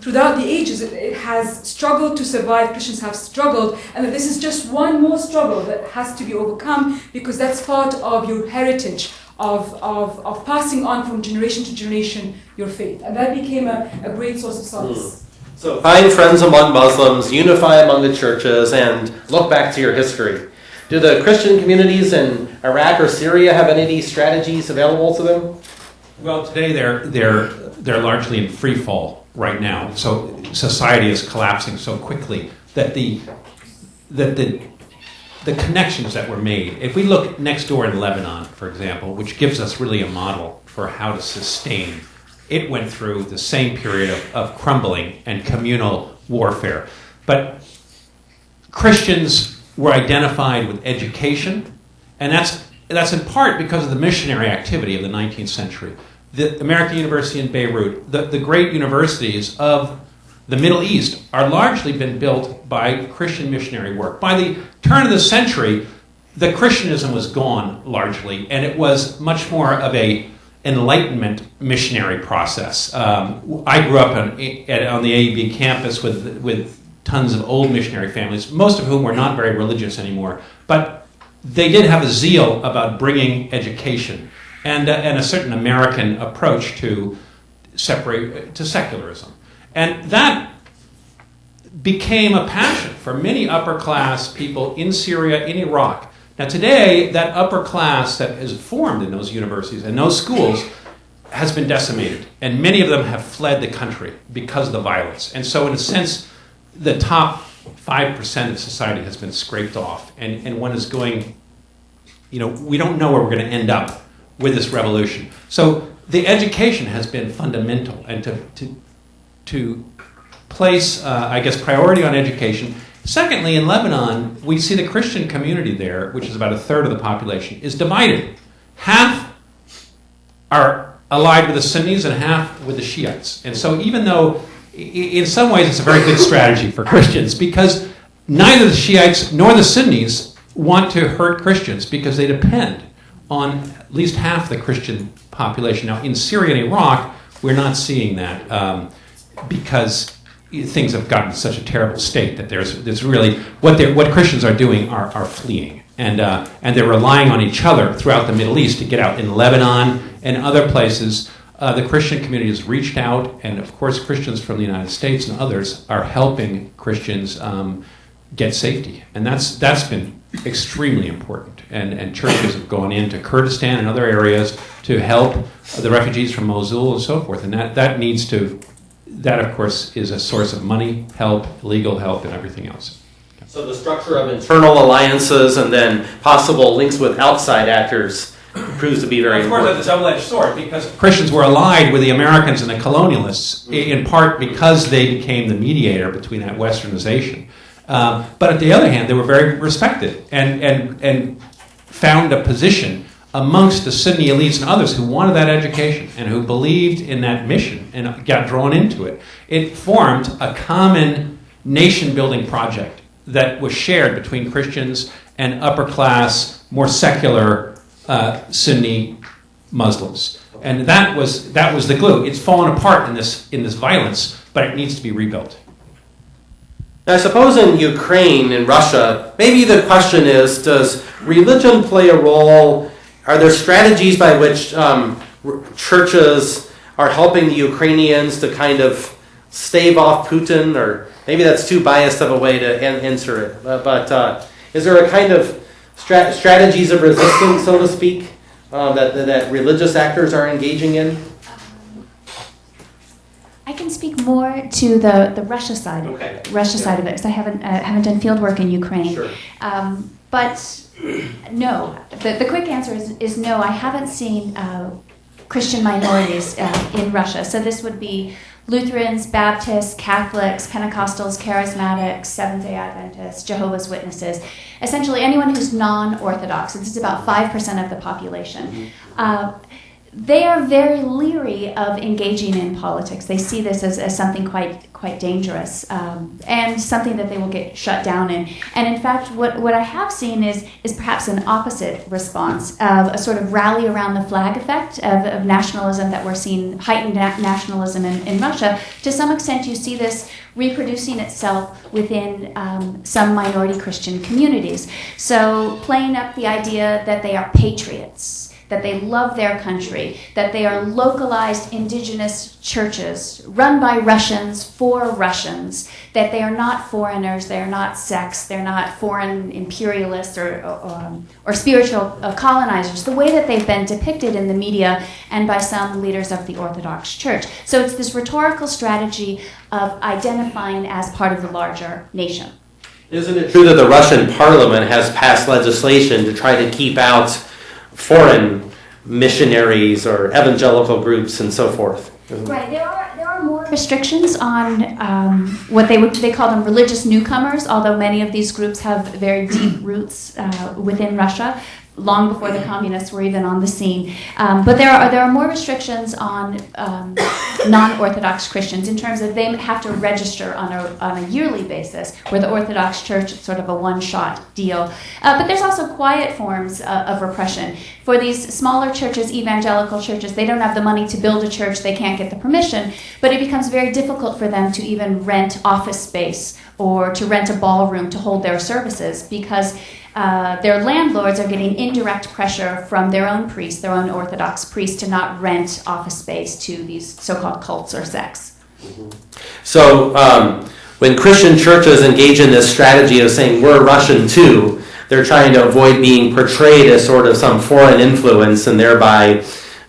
throughout the ages it has struggled to survive, Christians have struggled, and that this is just one more struggle that has to be overcome, because that's part of your heritage of passing on from generation to generation your faith. And that became a great source of solace. So find friends among Muslims, unify among the churches, and look back to your history. Do the Christian communities in Iraq or Syria have any of these strategies available to them? Well, today they're largely in free fall right now. So society is collapsing so quickly that the connections that were made. If we look next door in Lebanon, for example, which gives us really a model for how to sustain, it went through the same period of crumbling and communal warfare. But Christians were identified with education, and that's in part because of the missionary activity of the 19th century. The American University in Beirut, the great universities of the Middle East are largely been built by Christian missionary work. By the turn of the century, the Christianism was gone largely, and it was much more of a Enlightenment missionary process. I grew up on the AEB campus with tons of old missionary families, most of whom were not very religious anymore, but they did have a zeal about bringing education and a certain American approach to secularism. And that became a passion for many upper-class people in Syria, in Iraq. Now today, that upper class that is formed in those universities and those schools has been decimated, and many of them have fled the country because of the violence. And so in a sense, the top 5% of society has been scraped off, and one is going, we don't know where we're going to end up with this revolution. So the education has been fundamental, and to place, priority on education. Secondly, in Lebanon, we see the Christian community there, which is about a third of the population, is divided. Half are allied with the Sunnis and half with the Shiites. And so even though in some ways it's a very good strategy for Christians, because neither the Shiites nor the Sunnis want to hurt Christians because they depend on at least half the Christian population. Now, in Syria and Iraq, we're not seeing that because things have gotten to such a terrible state that there's really what Christians are doing are fleeing, and they're relying on each other throughout the Middle East to get out. In Lebanon and other places, the Christian community has reached out, and of course Christians from the United States and others are helping Christians get safety, and that's been extremely important. And churches have gone into Kurdistan and other areas to help the refugees from Mosul and so forth, and that, of course, is a source of money, help, legal help, and everything else. So the structure of internal alliances and then possible links with outside actors proves to be very Of course, important. that's a double-edged sword, because Christians were allied with the Americans and the colonialists, in part because they became the mediator between that westernization. But on the other hand, they were very respected and found a position amongst the Sunni elites and others who wanted that education and who believed in that mission and got drawn into it. It formed a common nation-building project that was shared between Christians and upper-class, more secular Sunni Muslims. And that was the glue. It's fallen apart in this violence, but it needs to be rebuilt. Now, I suppose in Ukraine and Russia, maybe the question is, does religion play a role? Are there strategies by which churches are helping the Ukrainians to kind of stave off Putin? Or maybe that's too biased of a way to answer it. But is there a kind of strategies of resistance, so to speak, that religious actors are engaging in? I can speak more to the Russia side of Okay. it, side of it, because I haven't done field work in Ukraine. Sure. But no, the quick answer is no. I haven't seen Christian minorities in Russia. So this would be Lutherans, Baptists, Catholics, Pentecostals, Charismatics, Seventh-day Adventists, Jehovah's Witnesses, essentially anyone who's non-Orthodox. This is about 5% of the population. They are very leery of engaging in politics. They see this as something quite dangerous and something that they will get shut down in. And in fact, what I have seen is perhaps an opposite response of a sort of rally around the flag effect of nationalism that we're seeing, heightened nationalism in Russia. To some extent, you see this reproducing itself within some minority Christian communities. So playing up the idea that they are patriots, that they love their country, that they are localized indigenous churches run by Russians for Russians, that they are not foreigners, they are not sects, they're not foreign imperialists or spiritual colonizers, the way that they've been depicted in the media and by some leaders of the Orthodox Church. So it's this rhetorical strategy of identifying as part of the larger nation. Isn't it true that the Russian parliament has passed legislation to try to keep out foreign missionaries or evangelical groups and so forth? Right. There are more restrictions on what they call them religious newcomers, although many of these groups have very deep roots within Russia, long before the communists were even on the scene. But there are more restrictions on non-Orthodox Christians in terms of they have to register on a yearly basis, where the Orthodox Church is sort of a one-shot deal. But there's also quiet forms of repression. For these smaller churches, evangelical churches, they don't have the money to build a church, they can't get the permission, but it becomes very difficult for them to even rent office space or to rent a ballroom to hold their services because their landlords are getting indirect pressure from their own priests, their own Orthodox priests, to not rent office space to these so-called cults or sects. So when Christian churches engage in this strategy of saying we're Russian too, they're trying to avoid being portrayed as sort of some foreign influence and thereby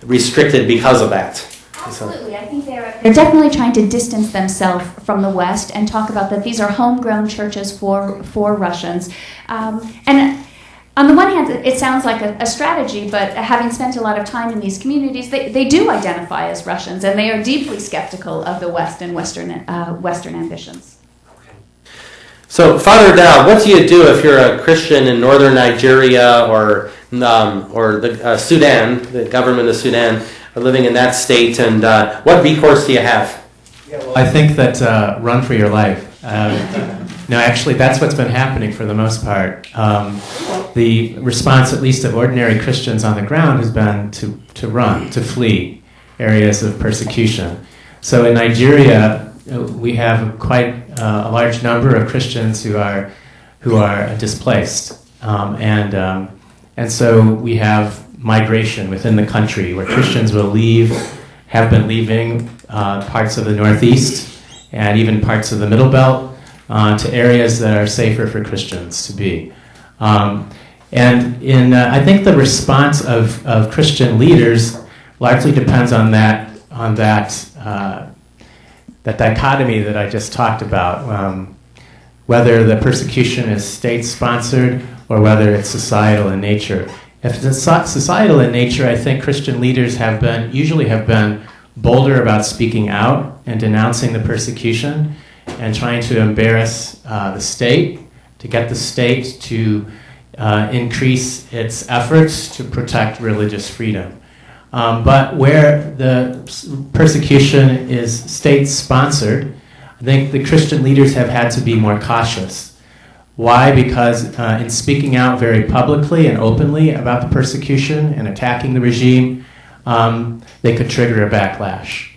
restricted because of that. Absolutely. I think they're definitely trying to distance themselves from the West and talk about that these are homegrown churches for Russians. And on the one hand, it sounds like a strategy, but having spent a lot of time in these communities, they do identify as Russians, and they are deeply skeptical of the West and Western ambitions. So, Father Dow, what do you do if you're a Christian in northern Nigeria or the Sudan, the government of Sudan, or living in that state, and what recourse do you have? I think that run for your life. No, actually, that's what's been happening for the most part. The response, at least of ordinary Christians on the ground, has been to run, to flee areas of persecution. So in Nigeria, we have quite a large number of Christians who are displaced, and so we have migration within the country where Christians will leave, have been leaving parts of the Northeast and even parts of the Middle Belt to areas that are safer for Christians to be. And I think the response of Christian leaders largely depends on that dichotomy that I just talked about, whether the persecution is state-sponsored or whether it's societal in nature. If it's societal in nature, I think Christian leaders usually have been bolder about speaking out and denouncing the persecution and trying to embarrass the state, to get the state to increase its efforts to protect religious freedom. But where the persecution is state-sponsored, I think the Christian leaders have had to be more cautious. Why? Because in speaking out very publicly and openly about the persecution and attacking the regime, they could trigger a backlash.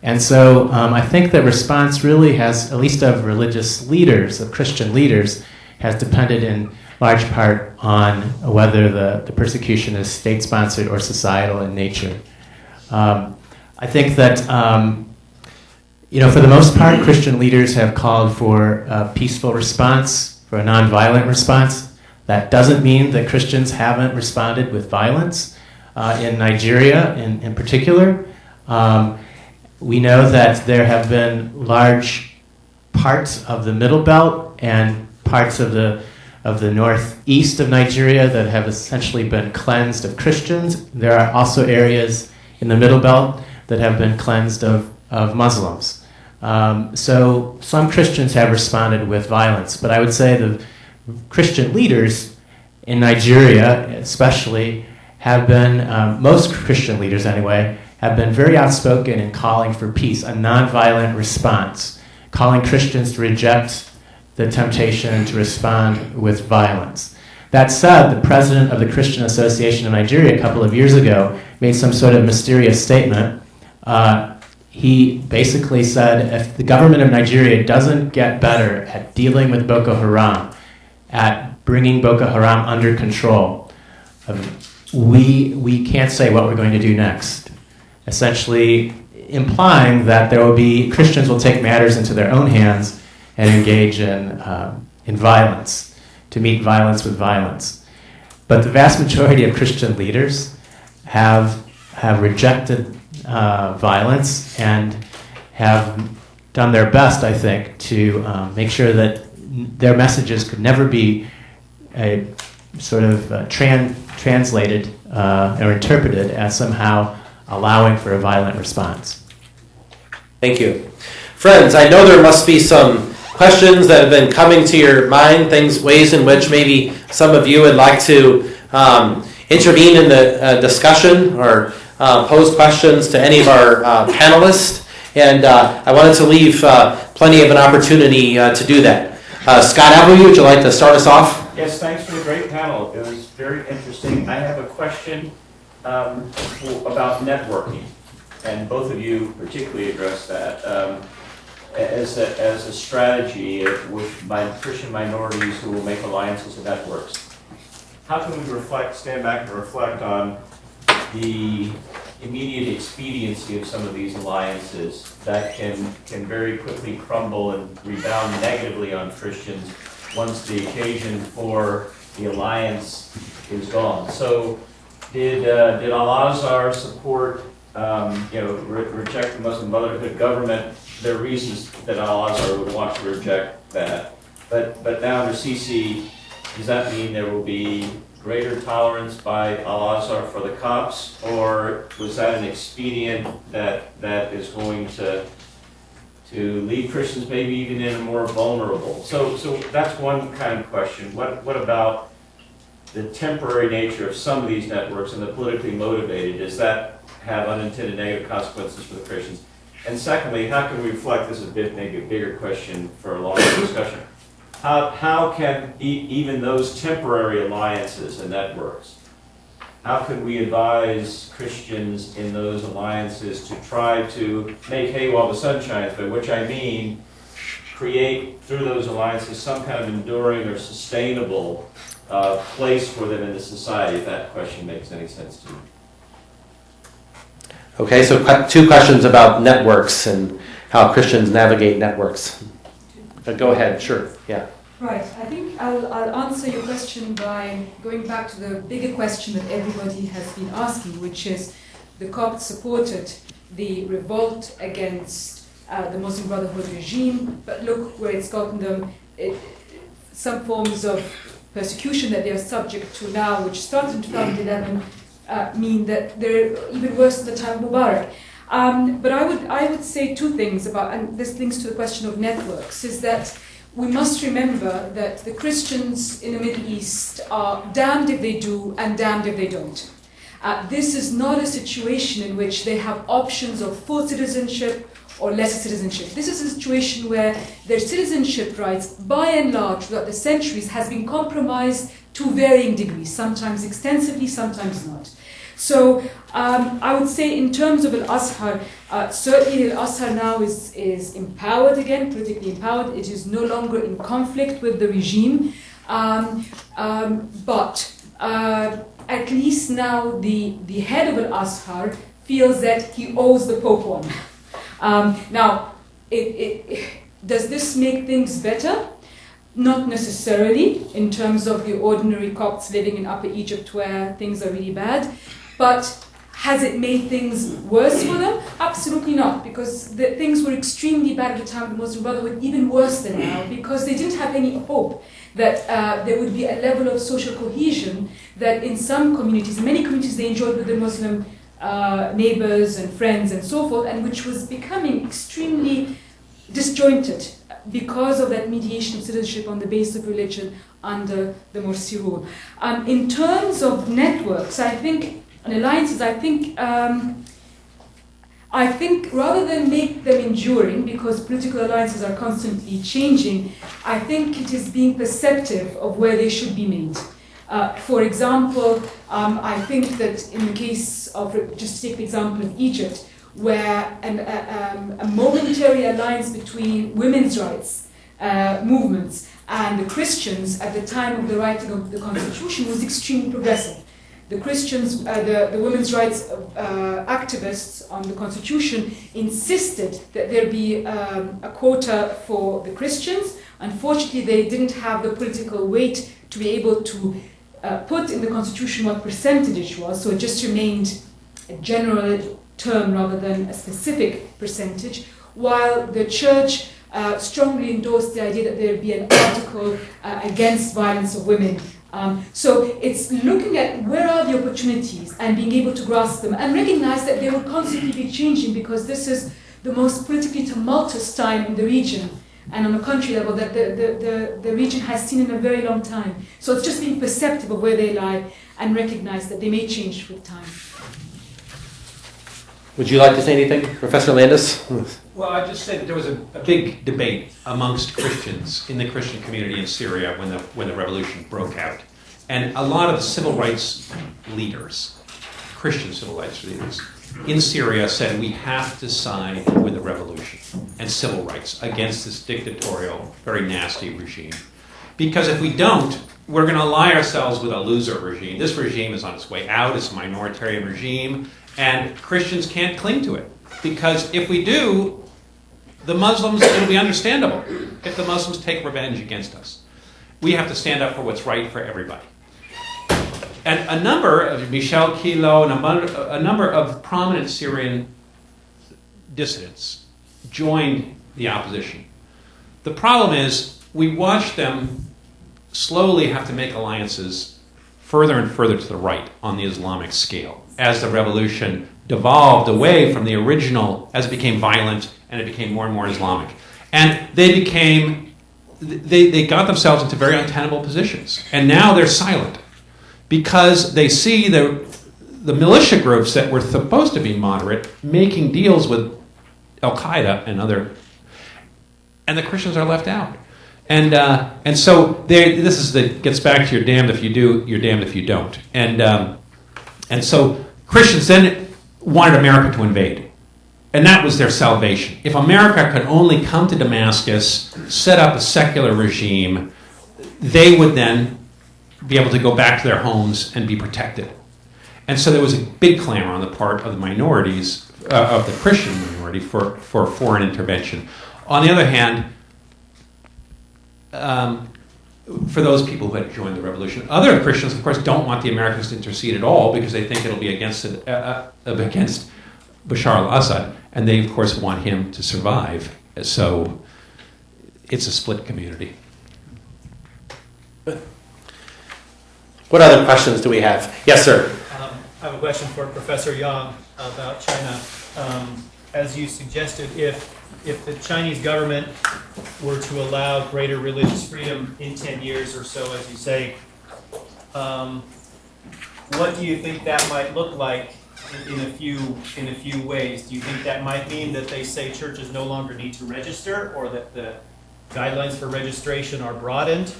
And so I think the response really has, at least of religious leaders, of Christian leaders, has depended in large part on whether the persecution is state-sponsored or societal in nature. I think that, for the most part, Christian leaders have called for a peaceful response, for a nonviolent response. That doesn't mean that Christians haven't responded with violence. In Nigeria, in particular, we know that there have been large parts of the Middle Belt and parts of the northeast of Nigeria that have essentially been cleansed of Christians. There are also areas in the Middle Belt that have been cleansed of Muslims. So some Christians have responded with violence, but I would say the Christian leaders in Nigeria especially have been, most Christian leaders anyway, have been very outspoken in calling for peace, a nonviolent response, calling Christians to reject the temptation to respond with violence. That said, the president of the Christian Association of Nigeria a couple of years ago made some sort of mysterious statement. He basically said, if the government of Nigeria doesn't get better at dealing with Boko Haram, at bringing Boko Haram under control, we can't say what we're going to do next. Essentially implying that Christians will take matters into their own hands and engage in violence, to meet violence with violence. But the vast majority of Christian leaders have rejected violence and have done their best, I think, to make sure that their messages could never be sort of translated or interpreted as somehow allowing for a violent response. Thank you. Friends, I know there must be some questions that have been coming to your mind, ways in which maybe some of you would like to intervene in the discussion or pose questions to any of our panelists. And I wanted to leave plenty of an opportunity to do that. Scott Appleby, would you like to start us off? Yes, thanks for the great panel. It was very interesting. I have a question about networking, and both of you particularly addressed that as a strategy with Christian minorities who will make alliances and networks. How can we stand back and reflect on the immediate expediency of some of these alliances that can very quickly crumble and rebound negatively on Christians once the occasion for the alliance is gone? So did Al-Azhar support, reject the Muslim Brotherhood government? There are reasons that Al-Azhar would want to reject that. But now under Sisi, does that mean there will be greater tolerance by Al-Azhar for the Copts, or was that an expedient that is going to leave Christians maybe even in a more vulnerable? So that's one kind of question. What about the temporary nature of some of these networks and the politically motivated? Does that have unintended negative consequences for the Christians? And secondly, how can we reflect, this is maybe a bigger question for a longer discussion, how can even those temporary alliances and networks, how can we advise Christians in those alliances to try to make hay while the sun shines, by which I mean create through those alliances some kind of enduring or sustainable place for them in the society, if that question makes any sense to you. Okay, so two questions about networks and how Christians navigate networks. Go ahead, sure, yeah. Right, I think I'll answer your question by going back to the bigger question that everybody has been asking, which is the Copts supported the revolt against the Muslim Brotherhood regime, but look where it's gotten them. Some forms of persecution that they are subject to now, which started in 2011, mean that they're even worse than the time of Mubarak. But I would say two things about, and this links to the question of networks, is that we must remember that the Christians in the Middle East are damned if they do and damned if they don't. This is not a situation in which they have options of full citizenship or lesser citizenship. This is a situation where their citizenship rights, by and large, throughout the centuries, has been compromised to varying degrees, sometimes extensively, sometimes not. So I would say in terms of Al-Azhar, certainly Al-Azhar now is empowered again, politically empowered. It is no longer in conflict with the regime. But at least now the head of Al-Azhar feels that he owes the Pope one. Now, does this make things better? Not necessarily, in terms of the ordinary Copts living in Upper Egypt where things are really bad. But has it made things worse for them? Absolutely not, because things were extremely bad at the time of the Muslim Brotherhood, even worse than now, because they didn't have any hope that there would be a level of social cohesion that in some communities, in many communities they enjoyed with their Muslim neighbors and friends and so forth, and which was becoming extremely disjointed because of that mediation of citizenship on the basis of religion under the Morsi rule. In terms of networks, I think, and alliances, I think rather than make them enduring, because political alliances are constantly changing, I think it is being perceptive of where they should be made. For example, I think that in the case of, just to take the example of Egypt, where a momentary alliance between women's rights movements and the Christians at the time of the writing of the Constitution was extremely progressive. The Christians, the women's rights activists on the Constitution insisted that there be a quota for the Christians. Unfortunately, they didn't have the political weight to be able to put in the Constitution what percentage it was, so it just remained a general term rather than a specific percentage, while the Church strongly endorsed the idea that there be an article against violence of women. So it's looking at where are the opportunities and being able to grasp them and recognize that they will constantly be changing, because this is the most politically tumultuous time in the region and on a country level that the region has seen in a very long time. So it's just being perceptive of where they lie and recognize that they may change with time. Would you like to say anything, Professor Landis? Well, I just said there was a big debate amongst Christians in the Christian community in Syria when the revolution broke out. And a lot of the civil rights leaders, Christian civil rights leaders, in Syria said we have to side with the revolution and civil rights against this dictatorial, very nasty regime. Because if we don't, we're going to ally ourselves with a loser regime. This regime is on its way out. It's a minoritarian regime. And Christians can't cling to it. Because if we do, the Muslims, it'll be understandable if the Muslims take revenge against us. We have to stand up for what's right for everybody. And a number of Michel Kilo and a number of prominent Syrian dissidents joined the opposition. The problem is we watched them slowly have to make alliances further and further to the right on the Islamic scale as the revolution devolved away from the original, as it became violent and it became more and more Islamic. And they got themselves into very untenable positions. And now they're silent because they see the militia groups that were supposed to be moderate making deals with Al-Qaeda and other, and the Christians are left out. And so this gets back to you're damned if you do, you're damned if you don't. And so Christians then wanted America to invade. And that was their salvation. If America could only come to Damascus, set up a secular regime, they would then be able to go back to their homes and be protected. And so there was a big clamor on the part of the minorities, of the Christian minority, for foreign intervention. On the other hand, for those people who had joined the revolution, other Christians, of course, don't want the Americans to intercede at all because they think it'll be against Bashar al-Assad, and they, of course, want him to survive. So it's a split community. What other questions do we have? Yes, sir. I have a question for Professor Yang about China. As you suggested, if the Chinese government were to allow greater religious freedom in 10 years or so, as you say, what do you think that might look like in a few ways? Do you think that might mean that they say churches no longer need to register, or that the guidelines for registration are broadened?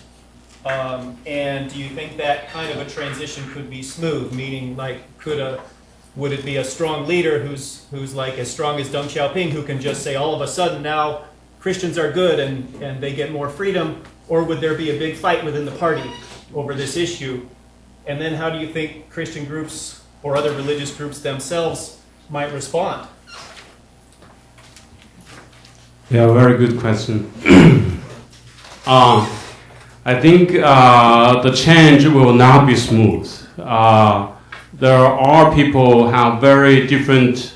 And do you think that kind of a transition could be smooth? Meaning, like, would it be a strong leader who's like as strong as Deng Xiaoping, who can just say all of a sudden now Christians are good and they get more freedom? Or would there be a big fight within the party over this issue? And then how do you think Christian groups or other religious groups themselves might respond? Yeah, very good question. I think the change will not be smooth. There are people who have very different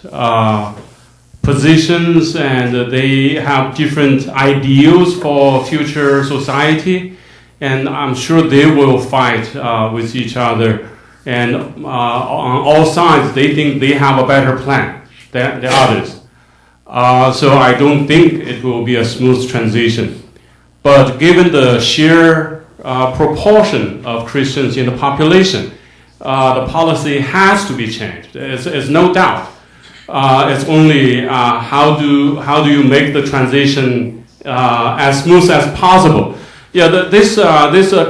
positions, and they have different ideals for future society, and I'm sure they will fight with each other. And on all sides, they think they have a better plan than the others. So I don't think it will be a smooth transition. But given the sheer proportion of Christians in the population, the policy has to be changed. It's no doubt. It's only how do you make the transition as smooth as possible. Yeah, this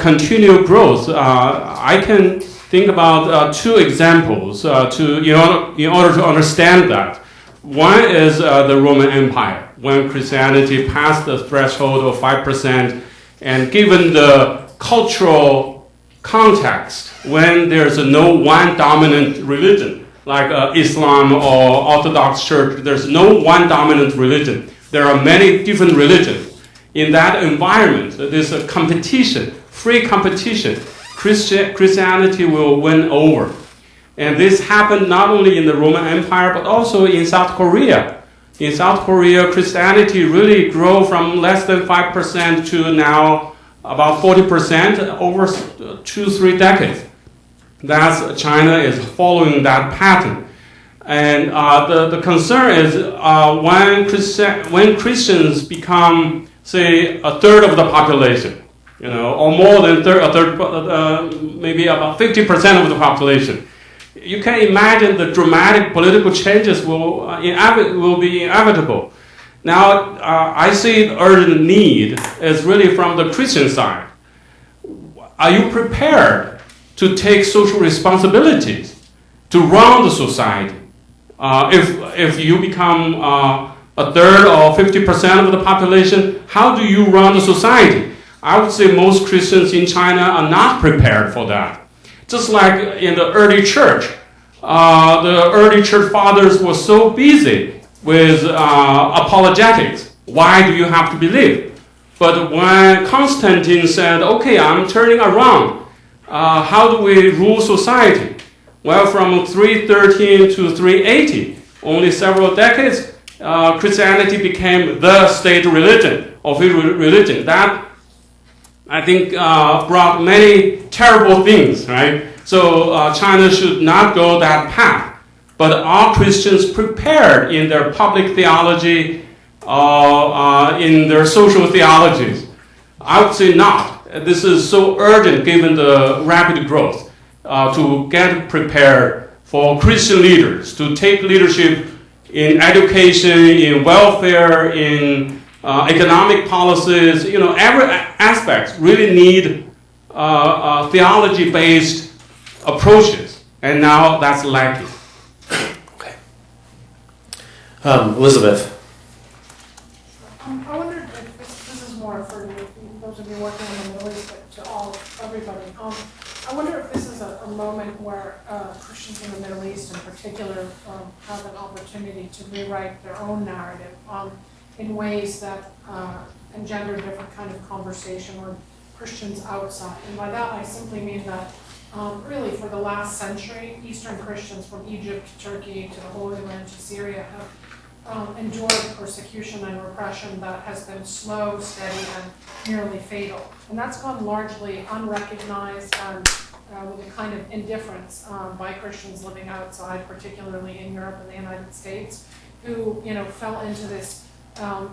continued growth. I can think about two examples in order to understand that. One is the Roman Empire, when Christianity passed the threshold of 5%, and given the cultural context, when there's no one dominant religion, like Islam or Orthodox Church, there's no one dominant religion. There are many different religions. In that environment, there's a competition, free competition. Christianity will win over. And this happened not only in the Roman Empire, but also in South Korea. In South Korea, Christianity really grew from less than 5% to now about 40% over 2-3 decades. That's China is following that pattern. And the concern is when Christians become, say, a third of the population, or more than a third, maybe about 50% of the population, you can imagine the dramatic political changes will be inevitable. Now, I see the urgent need is really from the Christian side. Are you prepared to take social responsibilities to run the society? If you become a third or 50% of the population, how do you run the society? I would say most Christians in China are not prepared for that. Just like in the early church fathers were so busy with apologetics. Why do you have to believe? But when Constantine said, okay, I'm turning around, how do we rule society? Well, from 313 to 380, only several decades, Christianity became the state religion, official religion. That, I think, brought many terrible things, right? So China should not go that path. But are Christians prepared in their public theology, in their social theologies? I would say not. This is so urgent given the rapid growth to get prepared for Christian leaders to take leadership in education, in welfare, in economic policies. Every aspect really need theology-based approaches, and now that's lacking. Okay. Elizabeth. I wondered if this is more for those of you working in the Middle East, but to everybody. I wonder if this is a moment where Christians in the Middle East in particular have an opportunity to rewrite their own narrative in ways that engender different kind of conversation with Christians outside. And by that I simply mean that really for the last century, Eastern Christians from Egypt to Turkey to the Holy Land to Syria have endured persecution and repression that has been slow, steady, and nearly fatal. And that's gone largely unrecognized and with a kind of indifference by Christians living outside, particularly in Europe and the United States, who fell into this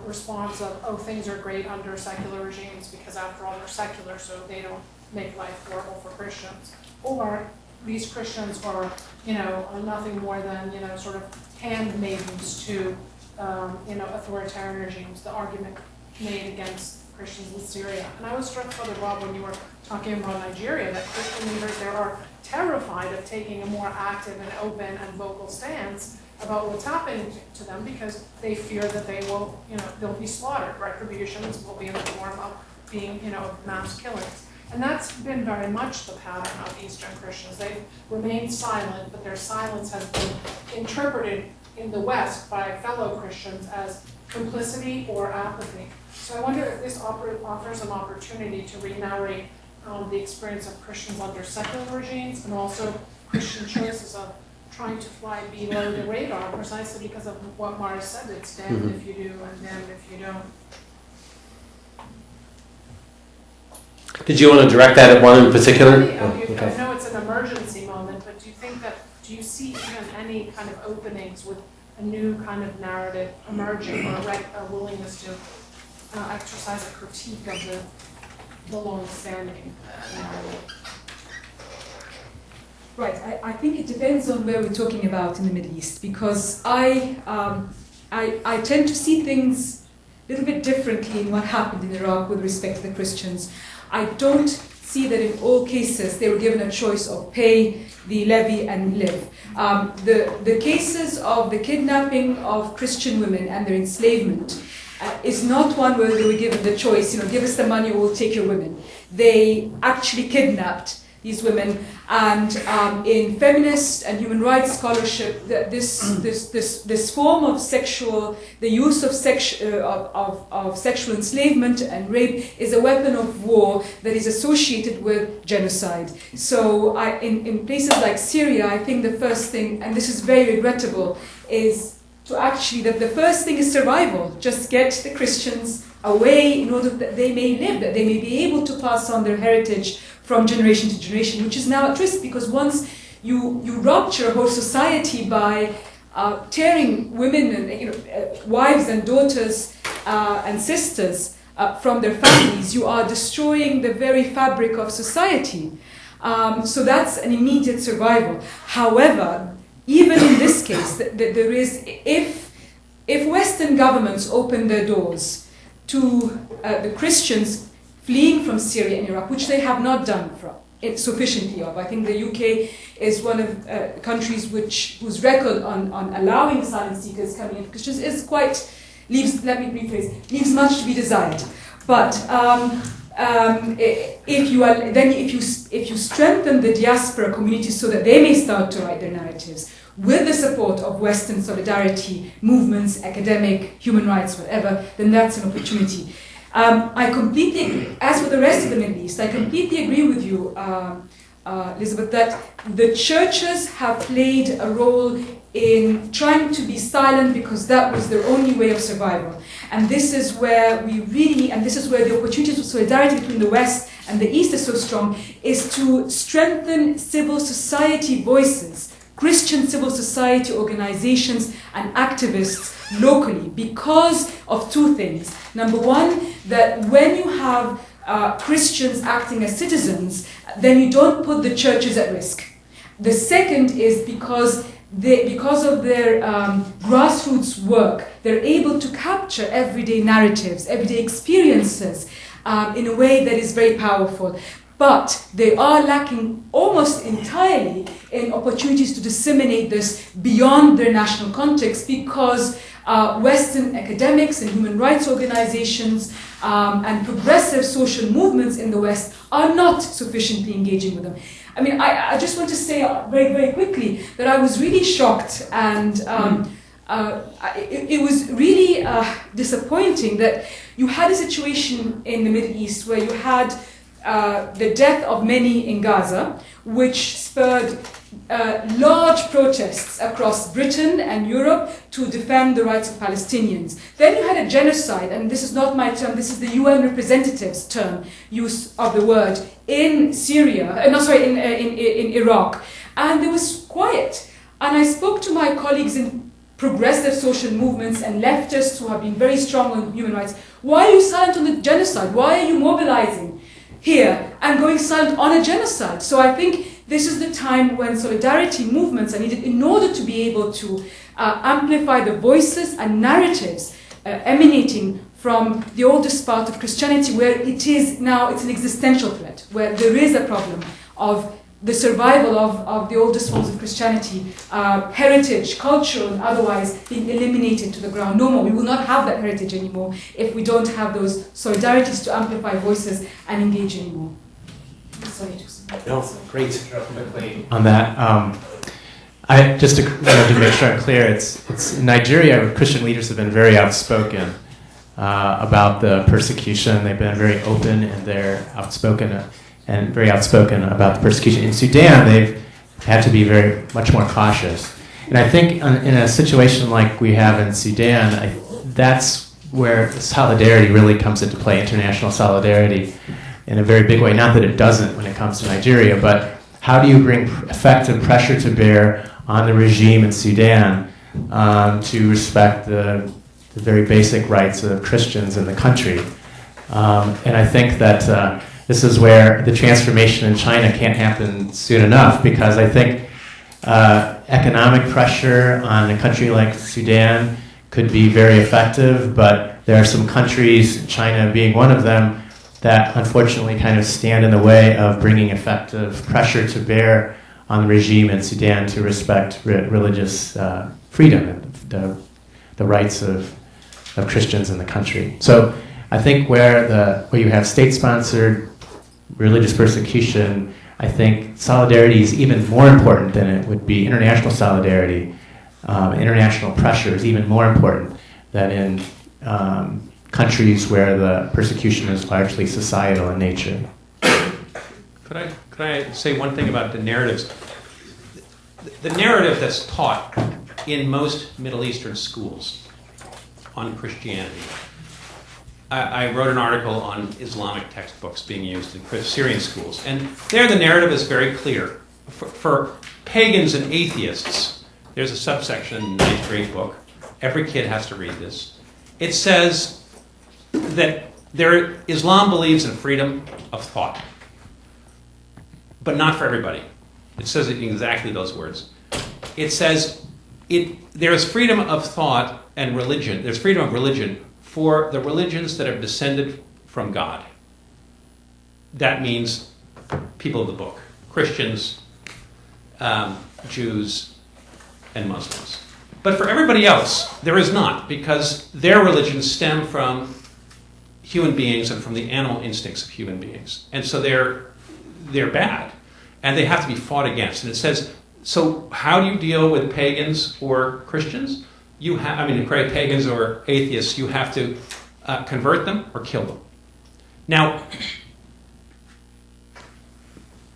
response of, oh, things are great under secular regimes because after all they're secular, so they don't make life horrible for Christians. Or these Christians are, nothing more than, sort of handmaidens to, authoritarian regimes, the argument made against Christians in Syria. And I was struck, Father Bob, when you were talking about Nigeria, that Christian leaders there are terrified of taking a more active and open and vocal stance about what's happening to them because they fear that they will, they'll be slaughtered. Retributions will be in the form of being, mass killings. And that's been very much the pattern of Eastern Christians. They've remained silent, but their silence has been interpreted in the West by fellow Christians as complicity or apathy. So I wonder if this offers an opportunity to re-narrate the experience of Christians under secular regimes and also Christian choices of trying to fly below the radar precisely because of what Mara said, it's damned if you do and damned if you don't. Did you want to direct that at one in particular? I know it's an emergency moment, but do you see even any kind of openings with a new kind of narrative emerging or a willingness to exercise a critique of the long-standing narrative? Right, I think it depends on where we're talking about in the Middle East, because I tend to see things a little bit differently in what happened in Iraq with respect to the Christians. I don't see that in all cases they were given a choice of pay the levy and live. The cases of the kidnapping of Christian women and their enslavement is not one where they were given the choice, give us the money or we'll take your women. They actually kidnapped these women, and in feminist and human rights scholarship, this form of the use of sexual enslavement and rape is a weapon of war that is associated with genocide. So in places like Syria, I think the first thing, and this is very regrettable, is to actually, the first thing is survival. Just get the Christians away in order that they may live, that they may be able to pass on their heritage from generation to generation, which is now at risk because once you rupture a whole society by tearing women and wives and daughters and sisters from their families, you are destroying the very fabric of society. So that's an immediate survival. However, even in this case, there is, if Western governments open their doors to the Christians fleeing from Syria and Iraq, which they have not done sufficiently of. I think the UK is one of countries whose record on allowing asylum seekers coming in Christians is leaves much to be desired. But if you strengthen the diaspora community so that they may start to write their narratives with the support of Western solidarity movements, academic, human rights, whatever, then that's an opportunity. I completely agree. As for the rest of the Middle East, I completely agree with you, Elizabeth, that the churches have played a role in trying to be silent because that was their only way of survival. And this is where this is where the opportunities for solidarity between the West and the East is so strong, is to strengthen civil society voices, Christian civil society organizations and activists locally, because of two things. Number one, that when you have Christians acting as citizens, then you don't put the churches at risk. The second is because of their grassroots work, they're able to capture everyday narratives, everyday experiences in a way that is very powerful. But they are lacking almost entirely in opportunities to disseminate this beyond their national context because Western academics and human rights organizations and progressive social movements in the West are not sufficiently engaging with them. I mean, I just want to say very, very quickly that I was really shocked and it was really disappointing that you had a situation in the Middle East where you had the death of many in Gaza, which spurred large protests across Britain and Europe to defend the rights of Palestinians. Then you had a genocide, and this is not my term, this is the UN representative's term, use of the word, in Syria, in Iraq. And there was quiet. And I spoke to my colleagues in progressive social movements and leftists who have been very strong on human rights. Why are you silent on the genocide? Why are you mobilizing here and going silent on a genocide? So I think this is the time when solidarity movements are needed in order to be able to amplify the voices and narratives emanating from the oldest part of Christianity, where it is now, it's an existential threat, where there is a problem of the survival of the oldest forms of Christianity, heritage, cultural and otherwise, being eliminated to the ground. No more. We will not have that heritage anymore if we don't have those solidarities to amplify voices and engage anymore. Sorry, No, great. Quickly. On that, I just to make sure I'm clear, it's in Nigeria, Christian leaders have been very outspoken about the persecution. They've been very open and they're outspoken about the persecution. In Sudan, they've had to be much more cautious. And I think in a situation like we have in Sudan, that's where solidarity really comes into play, international solidarity, in a very big way. Not that it doesn't when it comes to Nigeria, but how do you bring effective pressure to bear on the regime in Sudan to respect the very basic rights of Christians in the country? And I think that this is where the transformation in China can't happen soon enough, because I think economic pressure on a country like Sudan could be very effective, but there are some countries, China being one of them, that unfortunately kind of stand in the way of bringing effective pressure to bear on the regime in Sudan to respect religious freedom and the rights of Christians in the country. So I think where you have state-sponsored religious persecution, I think solidarity is even more important than it would be. International solidarity, international pressure is even more important than in countries where the persecution is largely societal in nature. Could I say one thing about the narratives? The narrative that's taught in most Middle Eastern schools on Christianity. I wrote an article on Islamic textbooks being used in Syrian schools, and there the narrative is very clear. For pagans and atheists, there's a subsection in the 9th grade book. Every kid has to read this. It says that Islam believes in freedom of thought, but not for everybody. It says it in exactly those words. It says there's freedom of thought and religion. There's freedom of religion for the religions that have descended from God. That means people of the book, Christians, Jews, and Muslims. But for everybody else, there is not, because their religions stem from human beings and from the animal instincts of human beings. And so they're bad, and they have to be fought against. And it says, so how do you deal with pagans or Christians? Pagans or atheists, you have to convert them or kill them. Now,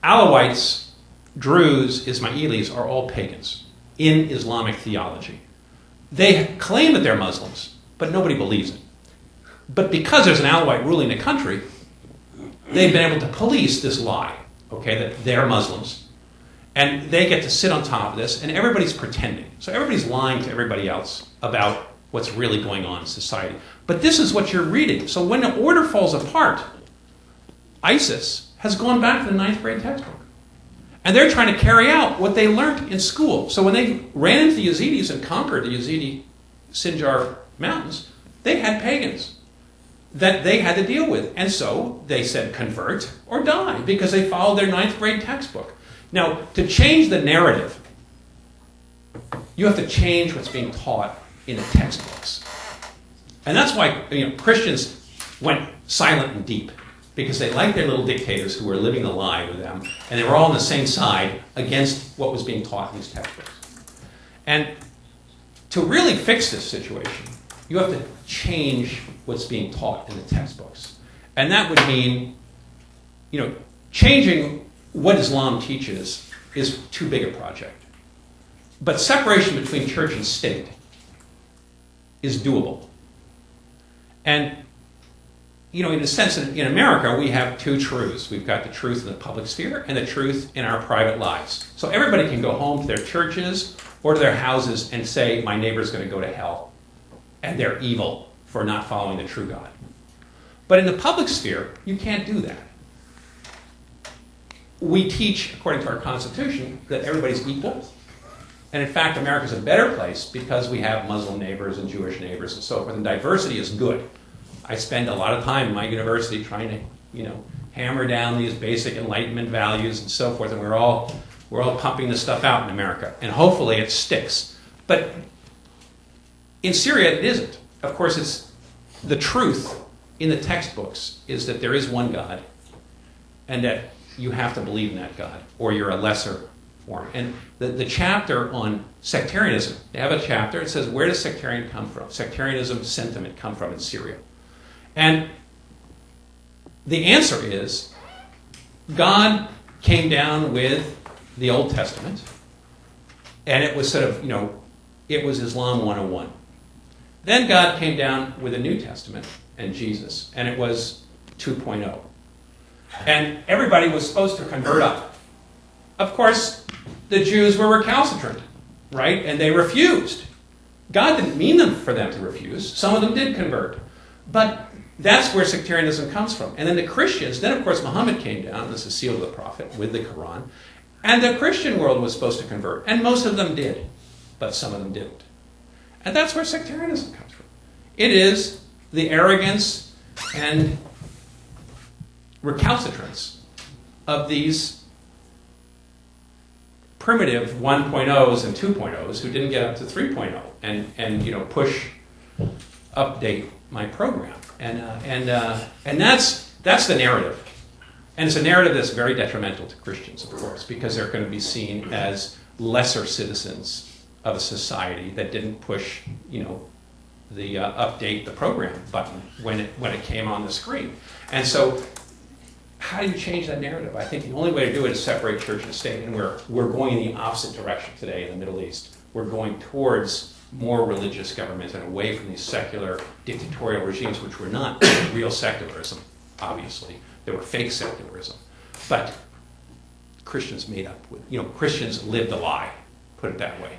Alawites, Druze, Ismailis are all pagans in Islamic theology. They claim that they're Muslims, but nobody believes it. But because there's an Alawite ruling the country, they've been able to police this lie, that they're Muslims. And they get to sit on top of this, and everybody's pretending. So everybody's lying to everybody else about what's really going on in society. But this is what you're reading. So when the order falls apart, ISIS has gone back to the 9th grade textbook. And they're trying to carry out what they learned in school. So when they ran into the Yazidis and conquered the Yazidi Sinjar mountains, they had pagans that they had to deal with. And so they said convert or die, because they followed their 9th grade textbook. Now, to change the narrative, you have to change what's being taught in the textbooks. And that's why Christians went silent and deep, because they liked their little dictators who were living the lie with them, and they were all on the same side against what was being taught in these textbooks. And to really fix this situation, you have to change what's being taught in the textbooks. And that would mean, changing what Islam teaches is too big a project. But separation between church and state is doable. And, in a sense, in America, we have two truths. We've got the truth in the public sphere and the truth in our private lives. So everybody can go home to their churches or to their houses and say, my neighbor's going to go to hell, and they're evil for not following the true God. But in the public sphere, you can't do that. We teach, according to our Constitution, that everybody's equal. And in fact, America's a better place because we have Muslim neighbors and Jewish neighbors and so forth, and diversity is good. I spend a lot of time in my university trying to, hammer down these basic Enlightenment values and so forth, and we're all pumping this stuff out in America, and hopefully it sticks. But in Syria, it isn't. Of course, it's the truth in the textbooks is that there is one God, and that you have to believe in that God, or you're a lesser form. And the chapter on sectarianism, they have a chapter, it says, where does sectarianism sentiment come from in Syria? And the answer is, God came down with the Old Testament, and it was sort of, it was Islam 101. Then God came down with the New Testament and Jesus, and it was 2.0. And everybody was supposed to convert up. Of course, the Jews were recalcitrant, right? And they refused. God didn't mean for them to refuse. Some of them did convert. But that's where sectarianism comes from. And then the Christians, then of course Muhammad came down, this is sealed of the prophet, with the Quran, and the Christian world was supposed to convert. And most of them did, but some of them didn't. And that's where sectarianism comes from. It is the arrogance and recalcitrance of these primitive 1.0s and 2.0s who didn't get up to 3.0 and update my program. And that's the narrative. And it's a narrative that's very detrimental to Christians, of course, because they're going to be seen as lesser citizens of a society that didn't push, the update the program button when it came on the screen. And so, how do you change that narrative? I think the only way to do it is separate church and state, and we're going in the opposite direction today in the Middle East. We're going towards more religious governments and away from these secular dictatorial regimes, which were not real secularism, obviously. They were fake secularism. But Christians made up with, Christians lived a lie, put it that way,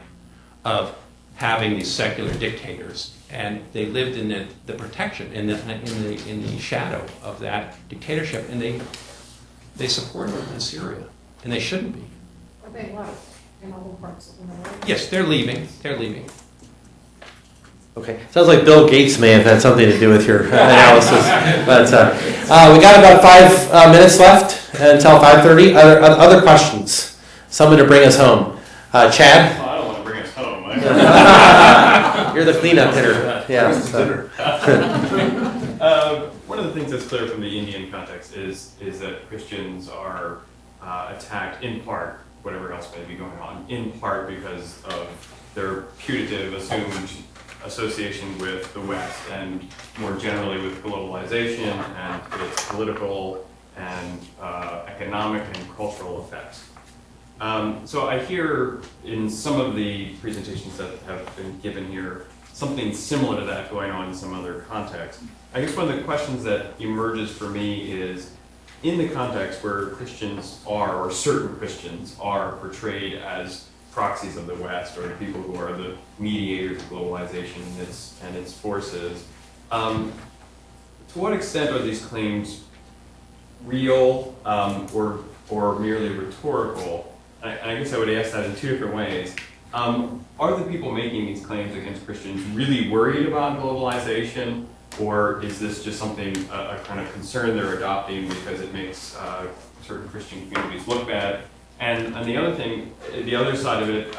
of having these secular dictators, and they lived in the protection, in the shadow of that dictatorship, and they supported it in Syria, and they shouldn't be. But they left in other parts of the Middle East. Yes, they're leaving. They're leaving. Okay, sounds like Bill Gates may have had something to do with your analysis. But we got about 5 minutes left until 5:30. Other questions? Someone to bring us home. Chad? I don't want to bring us home. You're the cleanup hitter. Yeah. One of the things that's clear from the Indian context is that Christians are attacked in part, whatever else may be going on, in part because of their putative assumed association with the West and more generally with globalization and its political and economic and cultural effects. So I hear in some of the presentations that have been given here something similar to that going on in some other context. I guess one of the questions that emerges for me is, in the context where Christians are, or certain Christians are portrayed as proxies of the West, or the people who are the mediators of globalization and its forces, to what extent are these claims real or merely rhetorical? And I guess I would ask that in 2 different ways. Are the people making these claims against Christians really worried about globalization, or is this just something, a kind of concern they're adopting because it makes certain Christian communities look bad? And the other thing, the other side of it,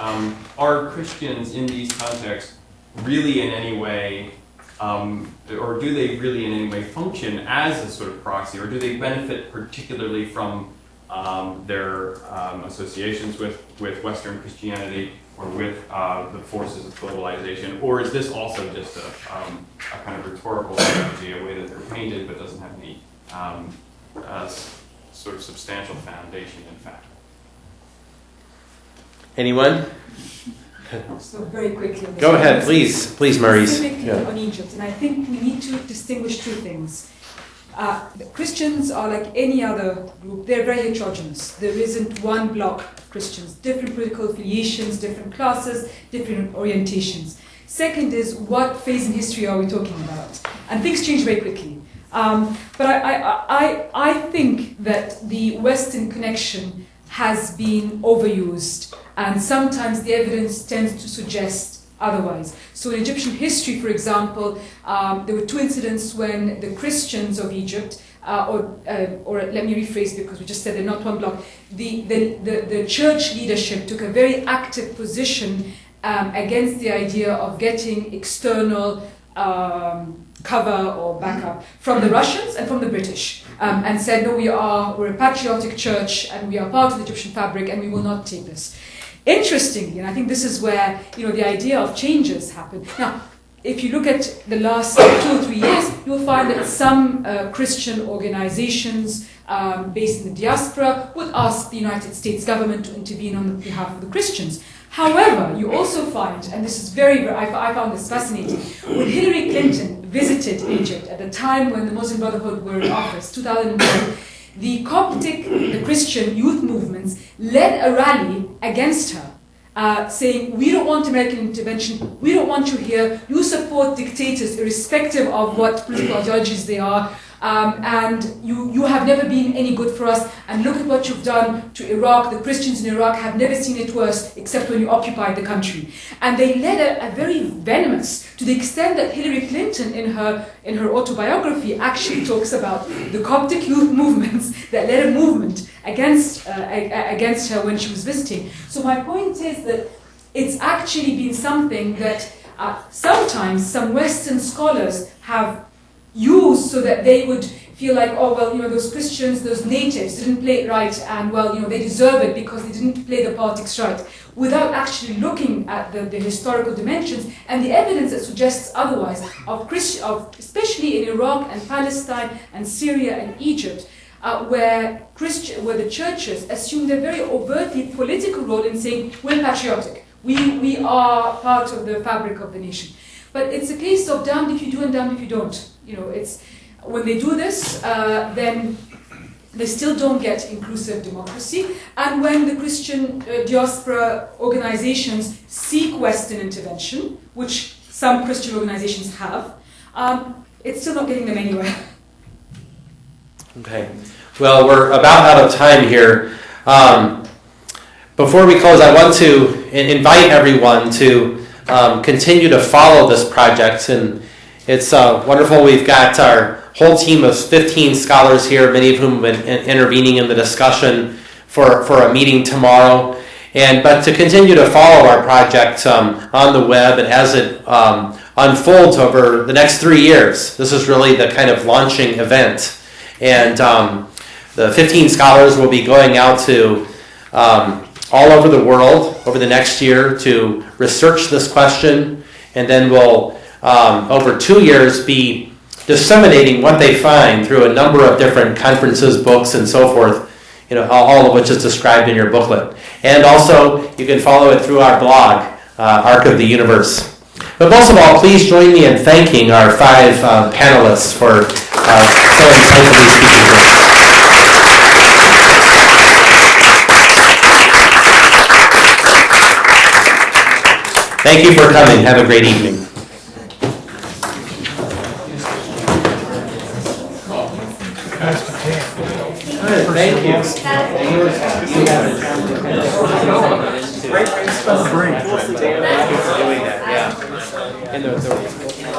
are Christians in these contexts really in any way, or do they really in any way function as a sort of proxy, or do they benefit particularly from their associations with Western Christianity or with the forces of globalization? Or is this also just a kind of rhetorical strategy, a way that they're painted but doesn't have any sort of substantial foundation in fact? Anyone? So very quickly. on this Go one. ahead, please, Maurice. Specifically Yeah. on Egypt, and I think we need to distinguish two things. The Christians are like any other group; they're very heterogeneous. There isn't one block of Christians, different political affiliations, different classes, different orientations. Second is, what phase in history are we talking about? And things change very quickly. But I think that the Western connection has been overused, and sometimes the evidence tends to suggest otherwise. So in Egyptian history, for example, there were two incidents when the Christians of Egypt, or let me rephrase because we just said they're not one block, the church leadership took a very active position against the idea of getting external cover or backup from the Russians and from the British, and said, no, we're a patriotic church and we are part of the Egyptian fabric and we will not take this. Interestingly, and I think this is where the idea of changes happen. Now, if you look at the last 2 or 3 years, you'll find that some Christian organizations based in the diaspora would ask the United States government to intervene on behalf of the Christians. However, you also find, and this is I found this fascinating, when Hillary Clinton visited Egypt at the time when the Muslim Brotherhood were in office, 2012, the Christian youth movements led a rally against her, saying, we don't want American intervention, we don't want you here, you support dictators irrespective of what political ideologies they are, and you have never been any good for us, and look at what you've done to Iraq. The Christians in Iraq have never seen it worse except when you occupied the country. And they led a very venomous, to the extent that Hillary Clinton in her autobiography actually talks about the Coptic youth movements that led a movement against her when she was visiting. So my point is that it's actually been something that sometimes some Western scholars have used so that they would feel like, oh, well, those Christians, those natives didn't play it right, and, well, they deserve it because they didn't play the politics right, without actually looking at the historical dimensions and the evidence that suggests otherwise, especially in Iraq and Palestine and Syria and Egypt, where the churches assumed a very overtly political role in saying, we're patriotic, we are part of the fabric of the nation. But it's a case of damned if you do and damned if you don't. It's when they do this, then they still don't get inclusive democracy. And when the Christian diaspora organizations seek Western intervention, which some Christian organizations have, it's still not getting them anywhere. Okay. Well, we're about out of time here. Before we close, I want to invite everyone to continue to follow this project, and it's wonderful. We've got our whole team of 15 scholars here, many of whom have been intervening in the discussion for a meeting tomorrow. But to continue to follow our project on the web and as it unfolds over the next 3 years. This is really the kind of launching event. And the 15 scholars will be going out to all over the world over the next year to research this question, and then will over 2 years be disseminating what they find through a number of different conferences, books, and so forth, all of which is described in your booklet. And also, you can follow it through our blog, Arc of the Universe. But most of all, please join me in thanking our 5 panelists for so insightfully speaking to us. Thank you for coming. Have a great evening. Thank you. And the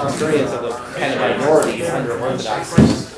experience of the kind of minorities under Orthodox